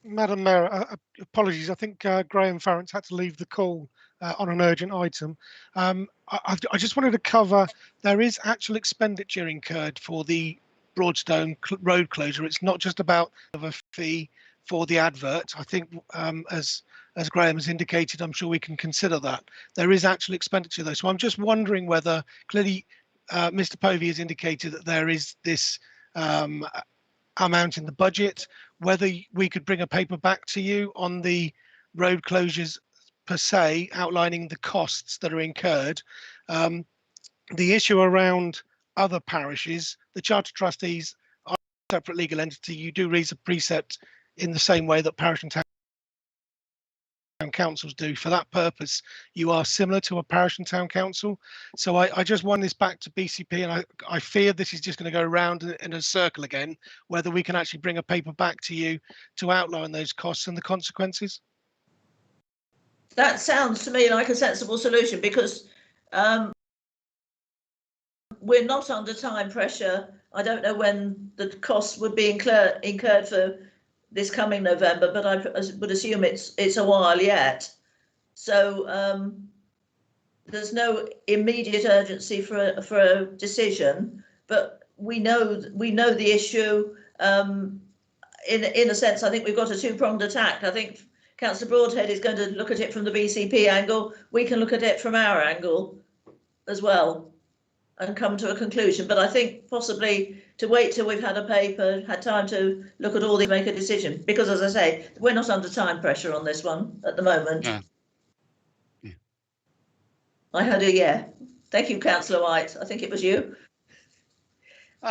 Madam Mayor, apologies. I think Graham Farrance had to leave the call on an urgent item. I just wanted to cover, there is actual expenditure incurred for the Broadstone road closure. It's not just about a fee for the advert. I think as Graham has indicated, I'm sure we can consider that. There is actual expenditure though. So I'm just wondering whether, clearly Mr. Povey has indicated that there is this amount in the budget, whether we could bring a paper back to you on the road closures per se, outlining the costs that are incurred. The issue around other parishes, the Charter Trustees are a separate legal entity. You do raise a precept in the same way that parish and town councils do. For that purpose, you are similar to a parish and town council. So I just want this back to BCP, and I fear this is just going to go around in a circle again, whether we can actually bring a paper back to you to outline those costs and the consequences. That sounds to me like a sensible solution, because we're not under time pressure. I don't know when the costs would be incurred for this coming November, but I would assume it's a while yet. So there's no immediate urgency for a decision, but we know the issue. In a sense, I think we've got a two-pronged attack. I think Councillor Broadhead is going to look at it from the BCP angle. We can look at it from our angle as well and come to a conclusion. But I think possibly to wait till we've had a paper, had time to look at all these, make a decision. Because as I say, we're not under time pressure on this one at the moment. Yeah. I heard a yeah. Thank you, Councillor White. I think it was you.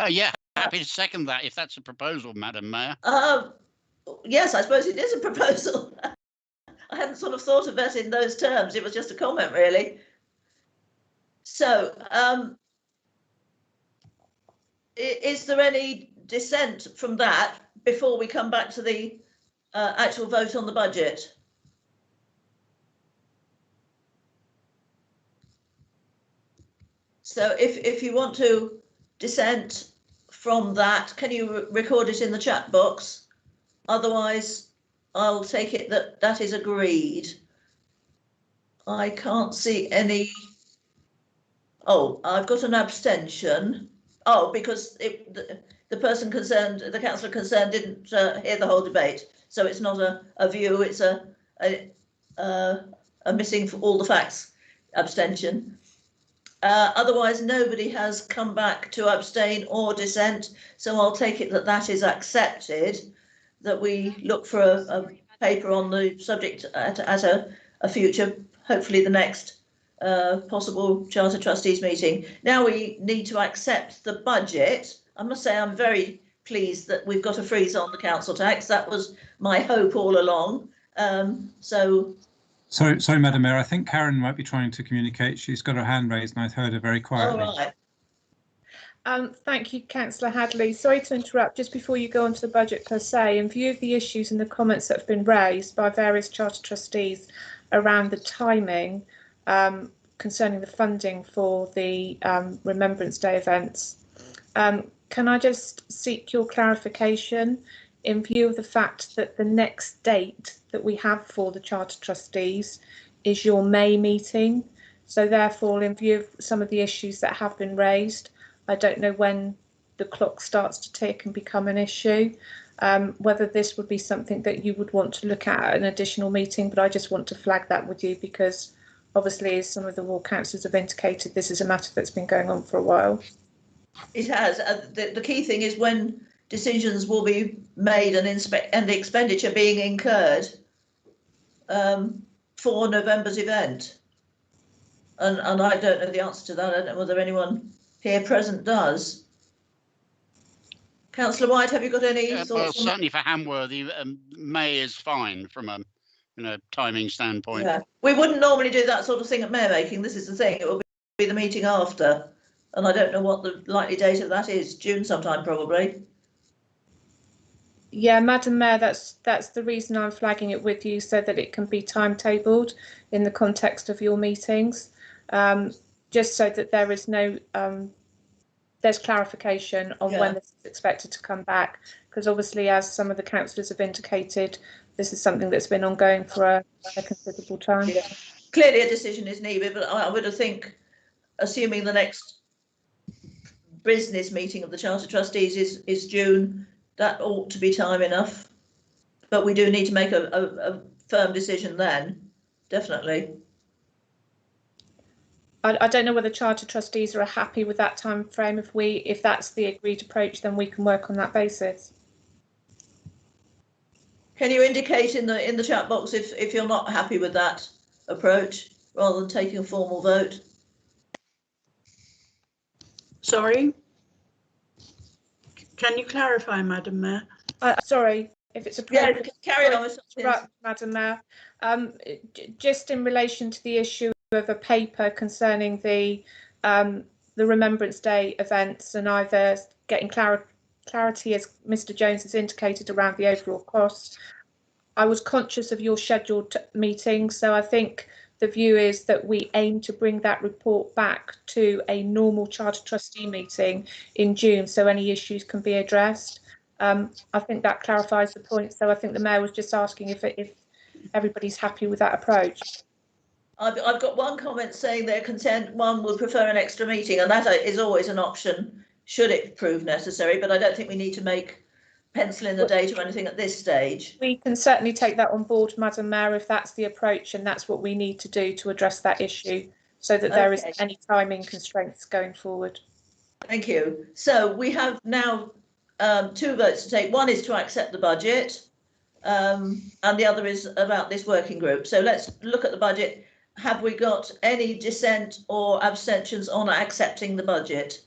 Yeah, happy to second that if that's a proposal, Madam Mayor. Yes, I suppose it is a proposal. I hadn't sort of thought of it in those terms. It was just a comment, really. So, is there any dissent from that before we come back to the actual vote on the budget? So if you want to dissent from that, can you record it in the chat box? Otherwise, I'll take it that that is agreed. I can't see any. Oh, I've got an abstention. Oh, because the person concerned, the councillor concerned, didn't hear the whole debate. So it's not a view, it's a missing for all the facts abstention. Otherwise, nobody has come back to abstain or dissent. So I'll take it that that is accepted, that we look for a paper on the subject at a future, hopefully the next possible Charter Trustees meeting. Now we need to accept the budget. I must say I'm very pleased that we've got a freeze on the council tax. That was my hope all along. Sorry, Madam Mayor, I think Karen might be trying to communicate. She's got her hand raised and I've heard her very quietly. All right. Thank you, Councillor Hadley. Sorry to interrupt. Just before you go on to the budget per se, in view of the issues and the comments that have been raised by various Charter Trustees around the timing concerning the funding for the Remembrance Day events, can I just seek your clarification in view of the fact that the next date that we have for the Charter Trustees is your May meeting? So therefore, in view of some of the issues that have been raised, I don't know when the clock starts to tick and become an issue, whether this would be something that you would want to look at an additional meeting, but I just want to flag that with you because obviously, as some of the ward councillors have indicated, this is a matter that's been going on for a while. It has. The key thing is when decisions will be made and the expenditure being incurred for November's event. And I don't know the answer to that. I don't know whether anyone here present does. Councillor White, have you got any thoughts? Well, certainly for Hamworthy, May is fine from a timing standpoint. Yeah, we wouldn't normally do that sort of thing at mayor making. This is the thing. It will be the meeting after, and I don't know what the likely date of that is. June sometime probably. Yeah, Madam Mayor, that's the reason I'm flagging it with you so that it can be timetabled in the context of your meetings, just so that there is no there's clarification on when this is expected to come back, because obviously, as some of the councillors have indicated, this is something that's been ongoing for a considerable time. Yeah. Clearly a decision is needed, but I would think, assuming the next business meeting of the Charter Trustees is June, that ought to be time enough. But we do need to make a firm decision then, definitely. I don't know whether Charter Trustees are happy with that time frame. If that's the agreed approach, then we can work on that basis. Can you indicate in the chat box if you're not happy with that approach, rather than taking a formal vote? Sorry, can you clarify, Madam Mayor? Sorry, if it's appropriate. Yeah, carry on. Madam Mayor. Just in relation to the issue of a paper concerning the Remembrance Day events, and either getting clarity, as Mr. Jones has indicated, around the overall cost. I was conscious of your scheduled meeting, so I think the view is that we aim to bring that report back to a normal Charter Trustee meeting in June, so any issues can be addressed. I think that clarifies the point. So I think the Mayor was just asking if everybody's happy with that approach. I've got one comment saying they're content. One would prefer an extra meeting, and that is always an option should it prove necessary. But I don't think we need to pencil in the date or anything at this stage. We can certainly take that on board, Madam Mayor, if that's the approach, and that's what we need to do to address that issue, so that there isn't any timing constraints going forward. Thank you. So we have now two votes to take. One is to accept the budget, and the other is about this working group. So let's look at the budget. Have we got any dissent or abstentions on accepting the budget?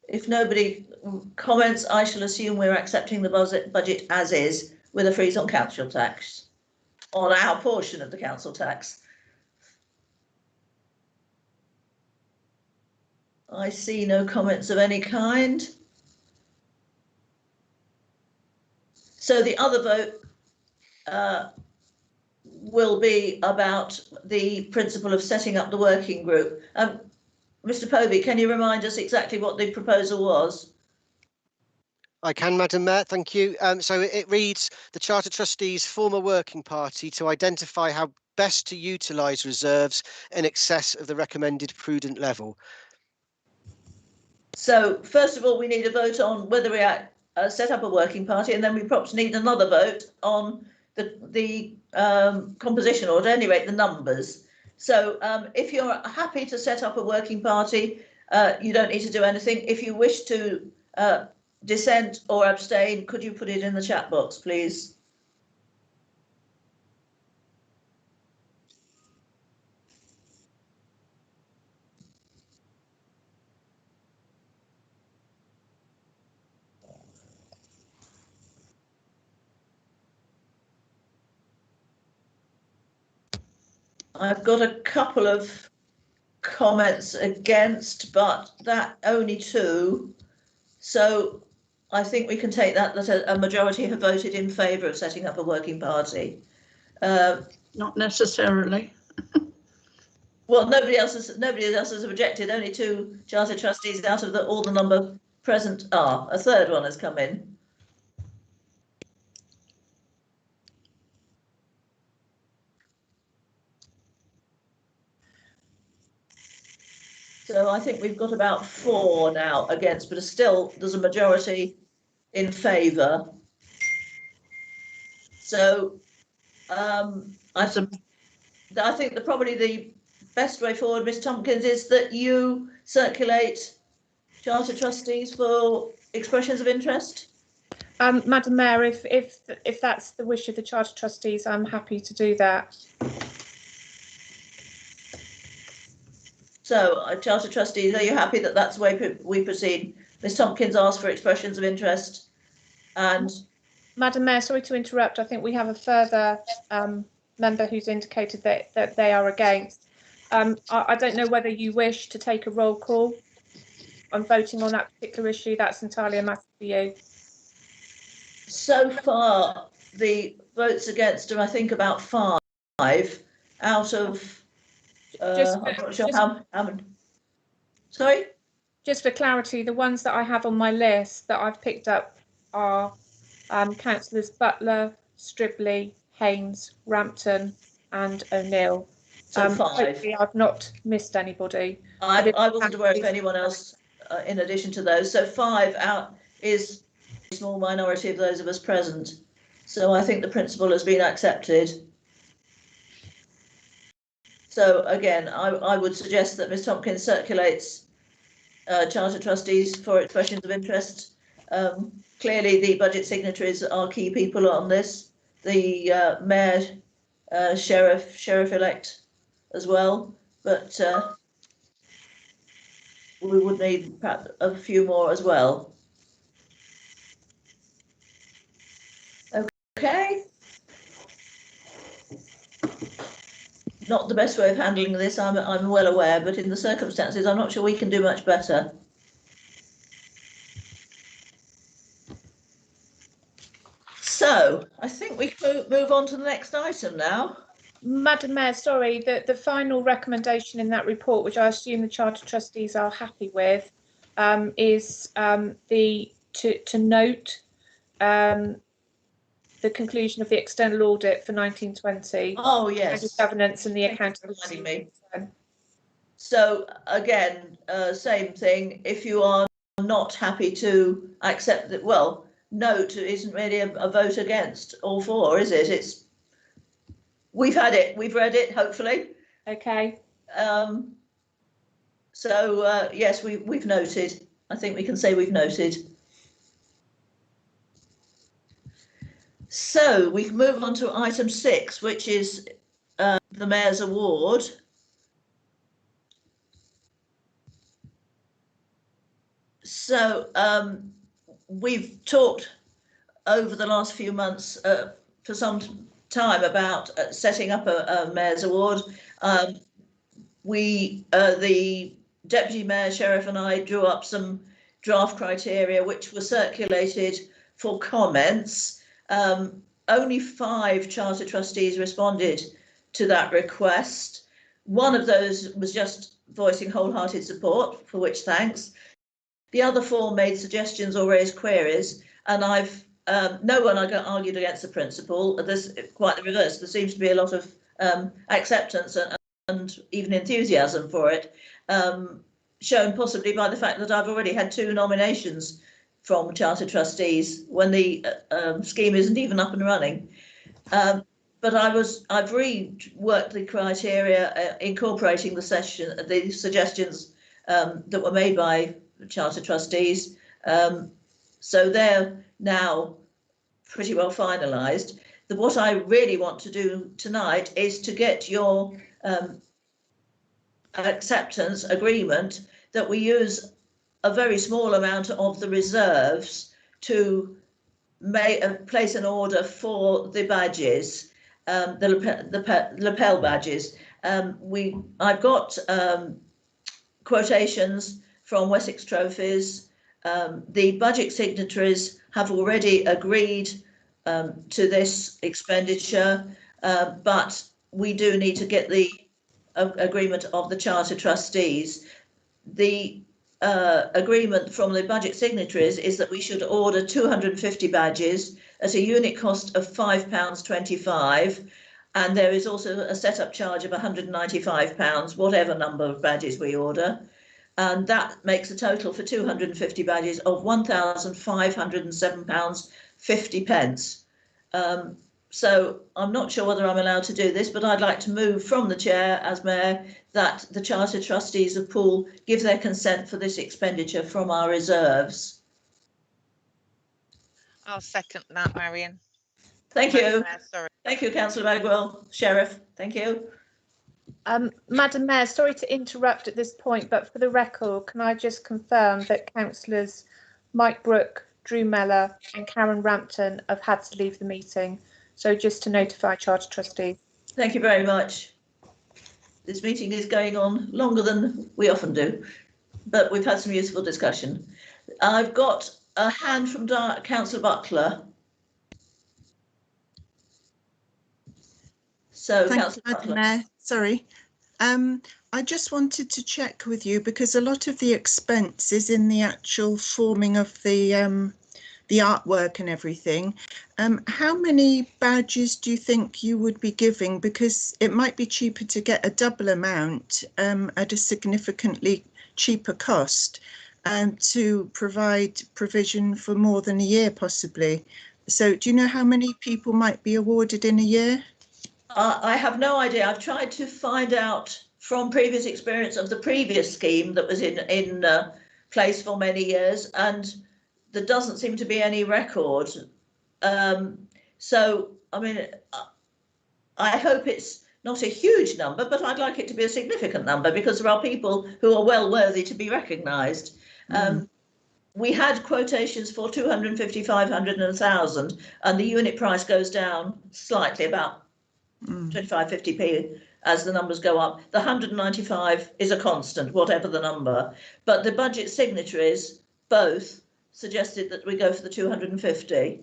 If nobody comments, I shall assume we're accepting the budget as is, with a freeze on council tax, on our portion of the council tax. I see no comments of any kind. So the other vote will be about the principle of setting up the working group. Mr. Povey, can you remind us exactly what the proposal was? I can, Madam Mayor, thank you. So it reads, the Charter Trustees form a working party to identify how best to utilise reserves in excess of the recommended prudent level. So first of all, we need a vote on whether we set up a working party, and then we perhaps need another vote on the composition, or at any rate the numbers. So if you're happy to set up a working party, you don't need to do anything. If you wish to dissent or abstain, could you put it in the chat box, please? I've got a couple of comments against, but that only two. So I think we can take that a majority have voted in favour of setting up a working party. Not necessarily. Well, nobody else has objected. Only two Charter Trustees out of all the number present are. A third one has come in. So I think we've got about 4 now against, but still there's a majority in favour. So I think probably the best way forward, Ms. Tompkins, is that you circulate Charter Trustees for expressions of interest. Madam Mayor, if that's the wish of the Charter Trustees, I'm happy to do that. So, Charter Trustees, are you happy that that's the way we proceed? Ms. Tompkins asked for expressions of interest, and Madam Mayor, sorry to interrupt. I think we have a further member who's indicated that they are against. I don't know whether you wish to take a roll call on voting on that particular issue. That's entirely a matter for you. So far, the votes against are, I think, about 5 out of. I'm not sure how many. Sorry? Just for clarity, the ones that I have on my list that I've picked up are Councillors Butler, Stribley, Haynes, Rampton and O'Neill. So 5. Hopefully I've not missed anybody. I wasn't aware of anyone else in addition to those. So 5 out is a small minority of those of us present. So I think the principle has been accepted. So again, I would suggest that Ms. Tompkins circulates Charter Trustees for expressions of interest. Clearly, the budget signatories are key people on this. The Mayor, Sheriff-elect as well. But we would need perhaps a few more as well. Okay. Not the best way of handling this, I'm well aware, but in the circumstances, I'm not sure we can do much better. So I think we can move on to the next item now. Madam Mayor, sorry, the final recommendation in that report, which I assume the Charter Trustees are happy with, is to note the conclusion of the external audit for 1920. Oh yes, governance and the accountability. So again, same thing. If you are not happy to accept that, well, note isn't really a vote against or for, is it? It's we've had it, we've read it, hopefully. Okay. So yes, we've noted. I think we can say we've noted. So we can move on to item 6, which is the Mayor's Award. So we've talked over the last few months for some time about setting up a Mayor's Award. The Deputy Mayor, Sheriff and I drew up some draft criteria which were circulated for comments. Only 5 Charter Trustees responded to that request. One of those was just voicing wholehearted support, for which thanks. The other 4 made suggestions or raised queries, and I've no one argued against the principle. There's quite the reverse. There seems to be a lot of acceptance and even enthusiasm for it, shown possibly by the fact that I've already had 2 nominations from Charter Trustees when the scheme isn't even up and running. But I've reworked the criteria, incorporating the suggestions that were made by Charter Trustees. So they're now pretty well finalised. What I really want to do tonight is to get your acceptance agreement that we use a very small amount of the reserves to place an order for the badges, the lapel badges. I've got quotations from Wessex Trophies. The budget signatories have already agreed to this expenditure, but we do need to get the agreement of the Charter Trustees. The agreement from the budget signatories is that we should order 250 badges at a unit cost of £5.25, and there is also a set-up charge of £195, whatever number of badges we order, and that makes a total for 250 badges of £1,507.50. So I'm not sure whether I'm allowed to do this, but I'd like to move from the chair as Mayor that the Charter Trustees of Poole give their consent for this expenditure from our reserves. I'll second that, Marion. Thank you. Sorry. Thank you, Councillor Bagwell. Sheriff, thank you. Madam Mayor, sorry to interrupt at this point, but for the record, can I just confirm that Councillors Mike Brooke, Drew Mellor and Karen Rampton have had to leave the meeting. So just to notify Charter Trustees. Thank you very much. This meeting is going on longer than we often do, but we've had some useful discussion. I've got a hand from Councillor Butler. So, Councillor Butler. Mayor, sorry. I just wanted to check with you because a lot of the expense is in the actual forming of the artwork and everything. How many badges do you think you would be giving? Because it might be cheaper to get a double amount at a significantly cheaper cost to provide provision for more than a year possibly. So do you know how many people might be awarded in a year? I have no idea. I've tried to find out from previous experience of the previous scheme that was in place for many years, and there doesn't seem to be any record. So, I mean, I hope it's not a huge number, but I'd like it to be a significant number because there are people who are well worthy to be recognised. we had quotations for 250, 500 and 1,000, and the unit price goes down slightly, about 25, 50p as the numbers go up. The 195 is a constant, whatever the number, but the budget signatories both suggested that we go for the 250.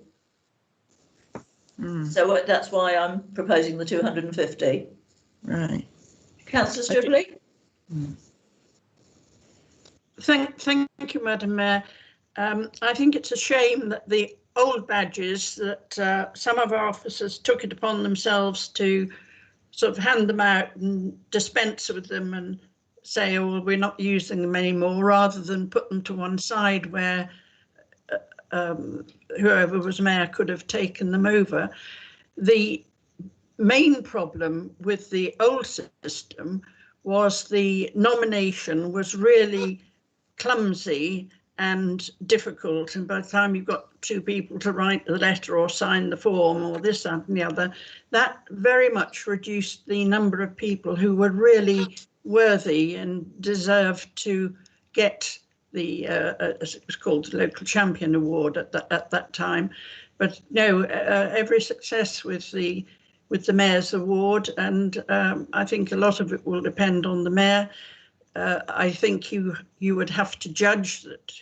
So that's why I'm proposing the 250. Right. Councillor Stribley? Thank you, Madam Mayor. I think it's a shame that the old badges that some of our officers took it upon themselves to sort of hand them out and dispense with them and say, oh, well, we're not using them anymore, rather than put them to one side where whoever was mayor could have taken them over. The main problem with the old system was the nomination was really clumsy and difficult, and by the time you've got two people to write the letter or sign the form or this, that and the other, that very much reduced the number of people who were really worthy and deserved to get the as it was called, the local champion award at that time. But no, every success with the mayor's award, and I think a lot of it will depend on the mayor. I think you would have to judge that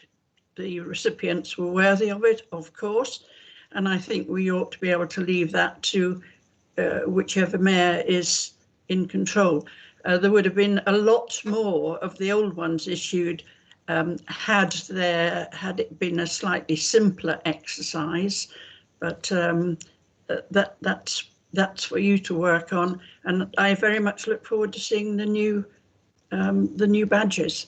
the recipients were worthy of it, of course, and I think we ought to be able to leave that to whichever mayor is in control. There would have been a lot more of the old ones issued had it been a slightly simpler exercise, but that's for you to work on, and I very much look forward to seeing the new badges.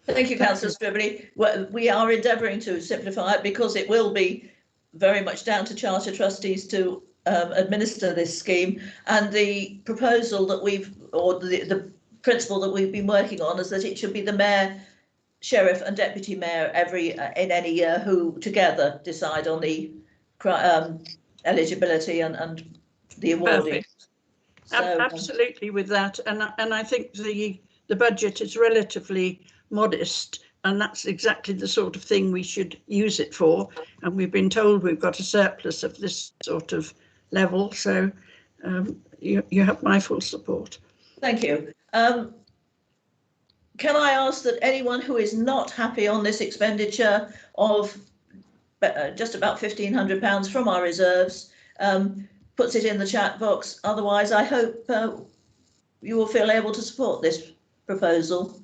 Thank you, Councillor Stribley. Well, we are endeavouring to simplify it because it will be very much down to charter trustees to administer this scheme, and the proposal that the principle that we've been working on is that it should be the mayor, sheriff and deputy mayor in any year who together decide on the eligibility and the awarding. So, absolutely with that, and I think the budget is relatively modest, and that's exactly the sort of thing we should use it for, and we've been told we've got a surplus of this sort of level, so you have my full support. Thank you. Can I ask that anyone who is not happy on this expenditure of just about £1,500 from our reserves puts it in the chat box? Otherwise, I hope you will feel able to support this proposal.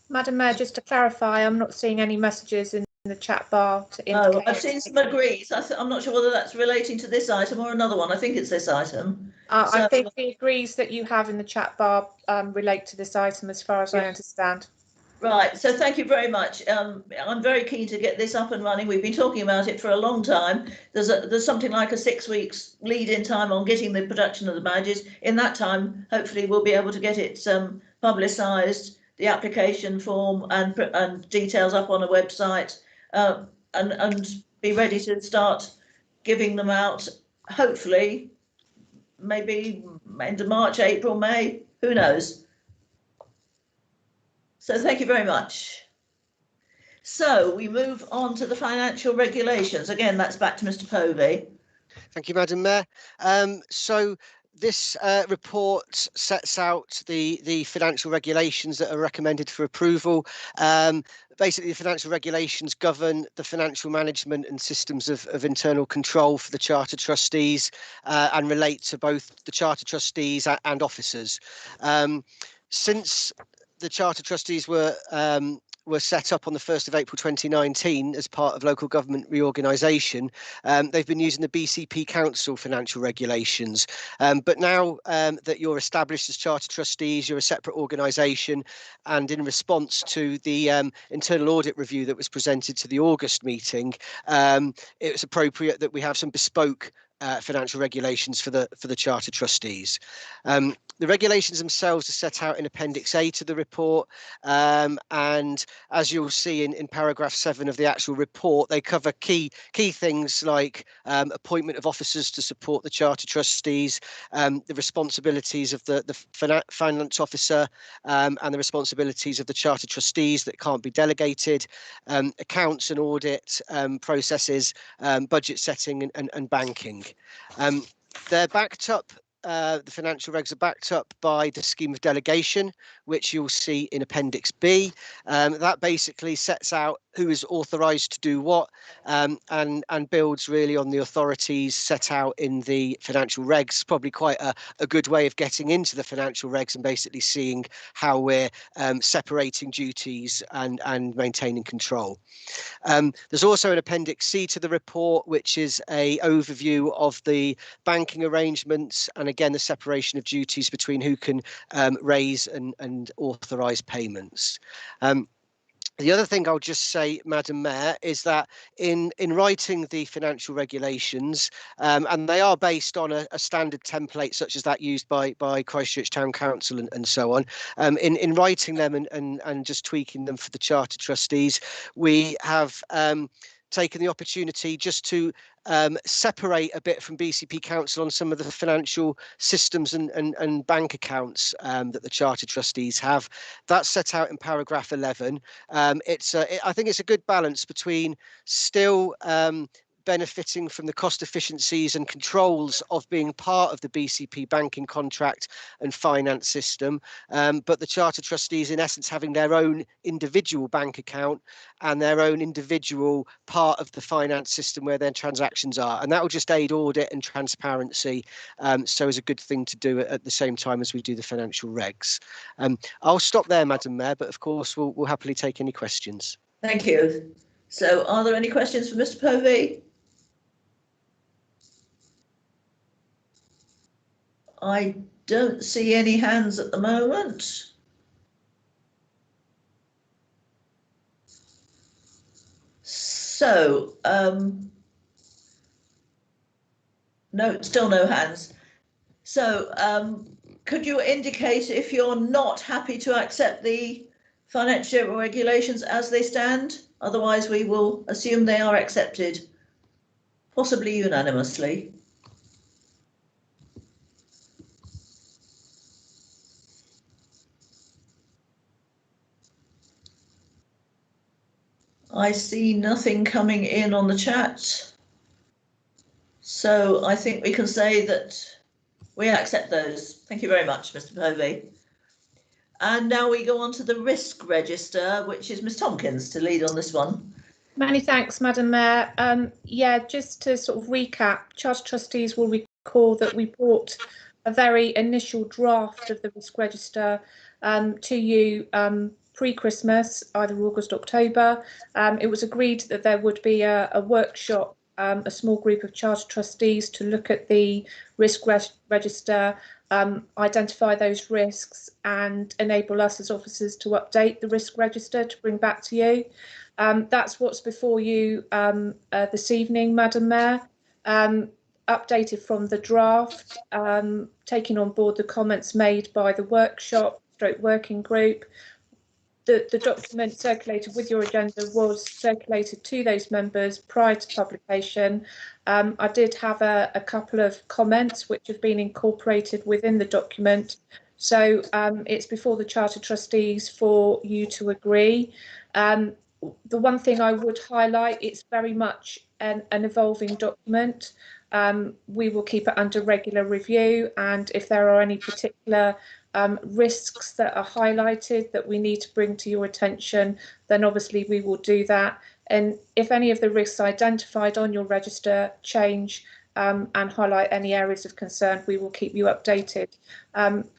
Madam Mayor, just to clarify, I'm not seeing any messages in the chat bar to indicate. I've seen some agrees. I'm not sure whether that's relating to this item or another one. I think it's this item. I think the agrees that you have in the chat bar relate to this item, as far as I understand. Right, so thank you very much. I'm very keen to get this up and running. We've been talking about it for a long time. There's something like a 6 weeks lead-in time on getting the production of the badges. In that time, hopefully we'll be able to get it publicised, the application form and details up on a website, and be ready to start giving them out, hopefully, maybe end of March, April, May, who knows. So thank you very much. So we move on to the financial regulations. Again, that's back to Mr. Povey. Thank you, Madam Mayor. So this report sets out the financial regulations that are recommended for approval. Basically, the financial regulations govern the financial management and systems of internal control for the charter trustees and relate to both the charter trustees and officers. Since the charter trustees were set up on the 1st of April 2019 as part of local government reorganisation, they've been using the BCP Council financial regulations. But now that you're established as charter trustees, you're a separate organisation, and in response to the internal audit review that was presented to the August meeting, it was appropriate that we have some bespoke financial regulations for the Charter Trustees. The regulations themselves are set out in Appendix A to the report, and as you'll see in paragraph 7 of the actual report, they cover key things like appointment of officers to support the Charter Trustees, the responsibilities of the finance officer, and the responsibilities of the Charter Trustees that can't be delegated, accounts and audit processes, budget setting and banking. They're backed up. The financial regs are backed up by the scheme of delegation, which you'll see in Appendix B. That basically sets out who is authorised to do what, and builds really on the authorities set out in the financial regs. Probably quite a good way of getting into the financial regs and basically seeing how we're separating duties and maintaining control. There's also an Appendix C to the report, which is an overview of the banking arrangements and again the separation of duties between who can raise and authorise payments. The other thing I'll just say, Madam Mayor, is that in writing the financial regulations, and they are based on a standard template such as that used by Christchurch Town Council and so on, in writing them and just tweaking them for the Charter Trustees, we have taken the opportunity just to separate a bit from BCP Council on some of the financial systems and bank accounts that the Charter Trustees have. That's set out in paragraph 11. I think it's a good balance between still benefiting from the cost efficiencies and controls of being part of the BCP banking contract and finance system, but the Charter Trustees in essence having their own individual bank account and their own individual part of the finance system where their transactions are, and that will just aid audit and transparency, so it's a good thing to do at the same time as we do the financial regs. I'll stop there, Madam Mayor, but of course we'll happily take any questions. Thank you. So are there any questions for Mr. Povey? I don't see any hands at the moment. So, no, still no hands. So, could you indicate if you're not happy to accept the financial regulations as they stand? Otherwise, we will assume they are accepted, possibly unanimously. I see nothing coming in on the chat, so I think we can say that we accept those. Thank you very much, Mr. Povey. And now we go on to the risk register, which is Ms. Tompkins to lead on this one. Many thanks, Madam Mayor. Yeah, just to sort of recap, Charter Trustees will recall that we brought a very initial draft of the risk register to you pre-Christmas, either August, October. It was agreed that there would be a workshop, a small group of Charter Trustees to look at the risk register, identify those risks and enable us as officers to update the risk register to bring back to you. That's what's before you this evening, Madam Mayor. Updated from the draft, taking on board the comments made by the working group. The document circulated with your agenda was circulated to those members prior to publication. I did have a couple of comments which have been incorporated within the document. So it's before the Charter Trustees for you to agree. The one thing I would highlight, it's very much an evolving document. We will keep it under regular review, and if there are any particular risks that are highlighted that we need to bring to your attention, then obviously we will do that. And if any of the risks identified on your register change and highlight any areas of concern, we will keep you updated.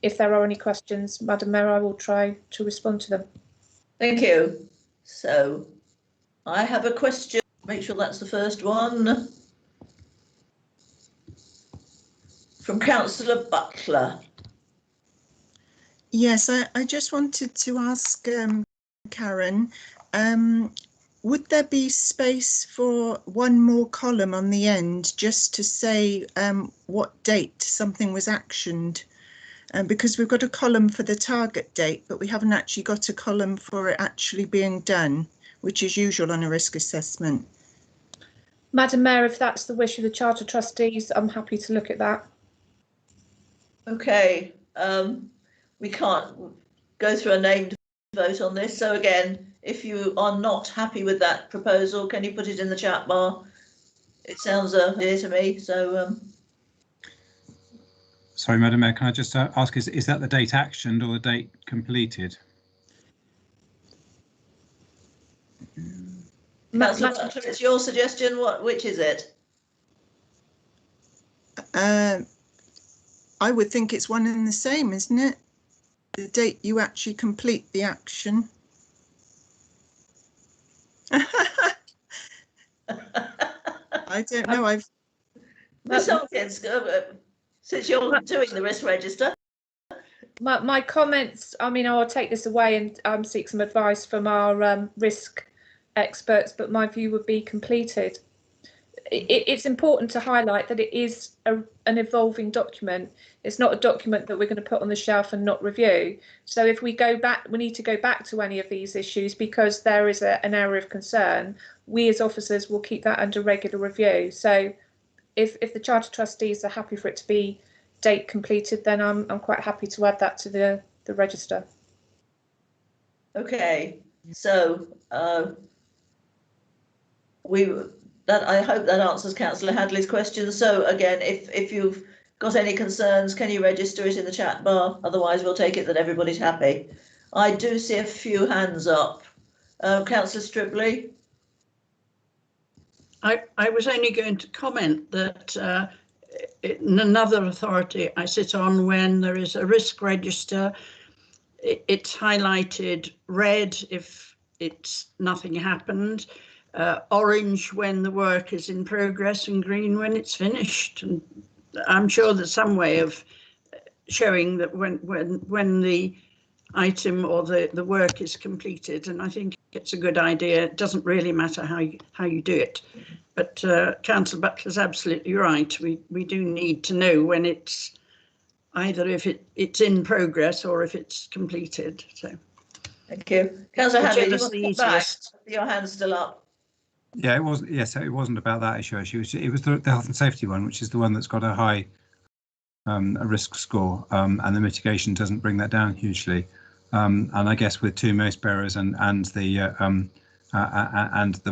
If there are any questions, Madam Mayor, I will try to respond to them. Thank you. So I have a question. Make sure that's the first one. From Councillor Butler. Yes, I just wanted to ask Karen, would there be space for one more column on the end just to say what date something was actioned? Because we've got a column for the target date, but we haven't actually got a column for it actually being done, which is usual on a risk assessment. Madam Mayor, if that's the wish of the Charter Trustees, I'm happy to look at that. Okay, we can't go through a named vote on this. So again, if you are not happy with that proposal, can you put it in the chat bar? It sounds dear to me. So. Sorry, Madam Mayor, can I just ask, is that the date actioned or the date completed? Councillor Butler, it's your suggestion. Which is it? I would think it's one and the same, isn't it? The date you actually complete the action. I don't know. Ms. Tompkins, since you're doing the risk register. My comments, I mean, I'll take this away and seek some advice from our risk experts, but my view would be completed. It's important to highlight that it is an evolving document. It's not a document that we're going to put on the shelf and not review. So if we go back, we need to go back to any of these issues because there is an area of concern. We as officers will keep that under regular review. So if the Charter Trustees are happy for it to be date completed, then I'm quite happy to add that to the register. Okay, so I hope that answers Councillor Hadley's question. So again, if you've got any concerns, can you register it in the chat bar? Otherwise, we'll take it that everybody's happy. I do see a few hands up. Councillor Stribley. I was only going to comment that in another authority I sit on, when there is a risk register, it's highlighted red if it's nothing happened, orange when the work is in progress, and green when it's finished. And I'm sure there's some way of showing that when the item or the work is completed, and I think it's a good idea. It doesn't really matter how you do it, but Councillor Butler's absolutely right. We do need to know when it's either if it's in progress or if it's completed. So thank you. Councillor Hadley, you want to come back? Your hand's still up. Yeah, it was. Yes, it wasn't about that issue. It was the health and safety one, which is the one that's got a high a risk score, and the mitigation doesn't bring that down hugely. And I guess with two mace bearers and the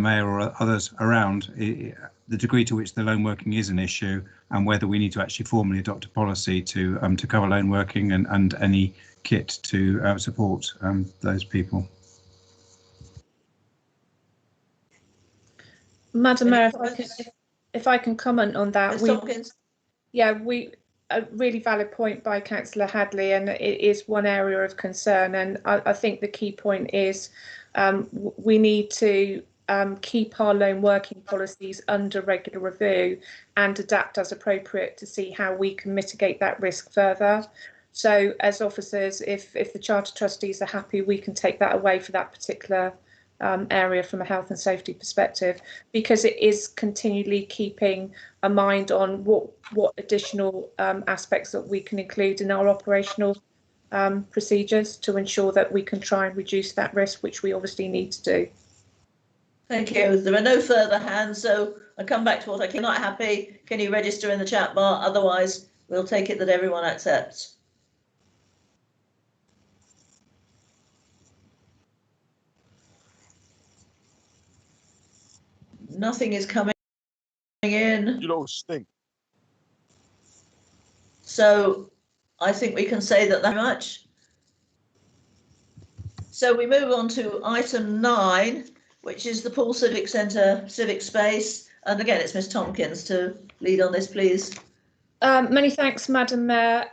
mayor or others around, the degree to which the lone working is an issue, and whether we need to actually formally adopt a policy to cover lone working and any kit to support those people. Madam Mayor, if I can comment on that. Yeah, a really valid point by Councillor Hadley, and it is one area of concern. And I think the key point is we need to keep our lone working policies under regular review and adapt as appropriate to see how we can mitigate that risk further. So as officers, if the Charter Trustees are happy, we can take that away for that particular area from a health and safety perspective, because it is continually keeping a mind on what additional aspects that we can include in our operational procedures to ensure that we can try and reduce that risk, which we obviously need to do. Thank you. There are no further hands, so I come back to what I'm not happy. Can you register in the chat bar? Otherwise, we'll take it that everyone accepts. Nothing is coming in. You don't stink. So I think we can say that much. So we move on to item 9, which is the Poole Civic Centre civic space. And again, it's Ms Tompkins to lead on this, please. Many thanks, Madam Mayor.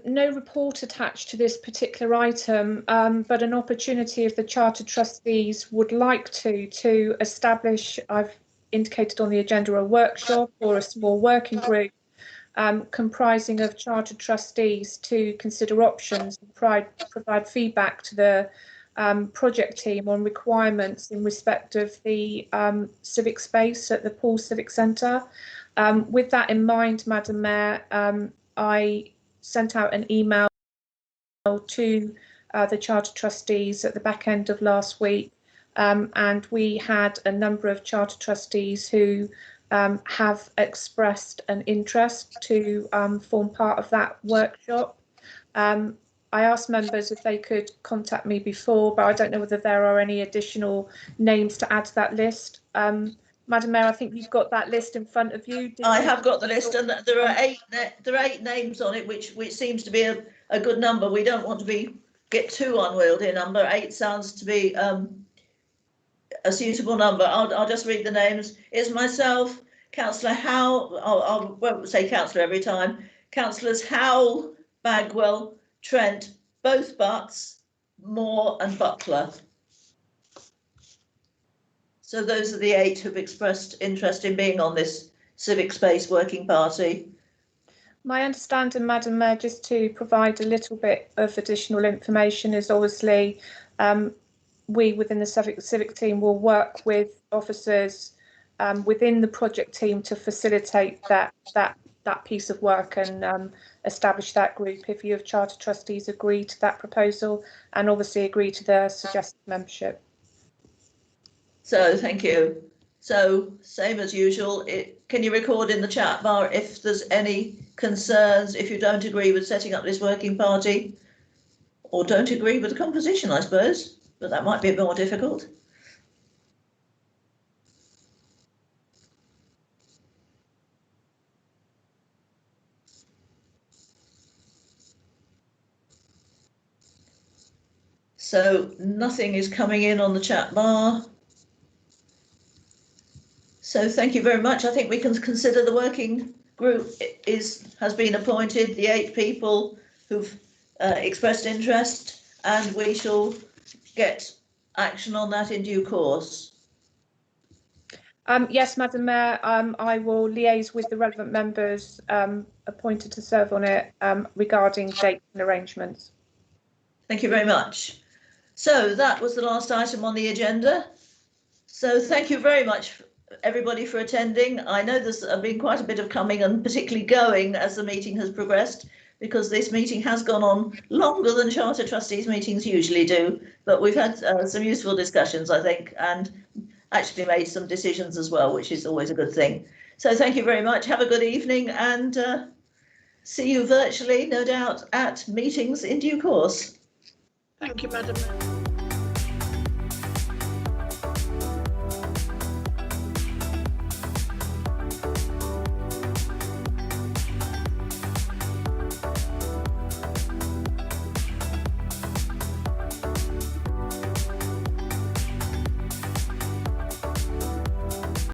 No report attached to this particular item, but an opportunity if the Charter Trustees would like to establish, I've indicated on the agenda, a workshop or a small working group comprising of Charter Trustees to consider options and provide feedback to the project team on requirements in respect of the civic space at the Poole Civic Centre. With that in mind, Madam Mayor, I sent out an email to the Charter Trustees at the back end of last week, and we had a number of Charter Trustees who have expressed an interest to form part of that workshop. I asked members if they could contact me before, but I don't know whether there are any additional names to add to that list. Madam Mayor, I think you've got that list in front of you. I have got the list, and there are eight names on it, which seems to be a good number. We don't want to get too unwieldy a number. 8 sounds to be a suitable number. I'll just read the names. It's myself, Councillor Howell. I won't say Councillor every time. Councillors Howell, Bagwell, Trent, both Butts, Moore and Butler. So those are the 8 who've expressed interest in being on this Civic Space Working Party. My understanding, Madam Mayor, just to provide a little bit of additional information, is obviously we within the civic team will work with officers within the project team to facilitate that piece of work and establish that group if you have Charter Trustees agree to that proposal and obviously agree to the suggested membership. So thank you. So same as usual, can you record in the chat bar if there's any concerns, if you don't agree with setting up this working party or don't agree with the composition, I suppose, but that might be a bit more difficult. So nothing is coming in on the chat bar. So thank you very much. I think we can consider the working group has been appointed, the 8 people who've expressed interest, and we shall get action on that in due course. Yes, Madam Mayor, I will liaise with the relevant members appointed to serve on it regarding dates and arrangements. Thank you very much. So that was the last item on the agenda. So thank you very much, everybody, for attending. I know there's been quite a bit of coming and particularly going as the meeting has progressed, because this meeting has gone on longer than Charter Trustees meetings usually do, but we've had some useful discussions, I think, and actually made some decisions as well, which is always a good thing. So thank you very much. Have a good evening, and see you virtually, no doubt, at meetings in due course. Thank you, Madam Mayor.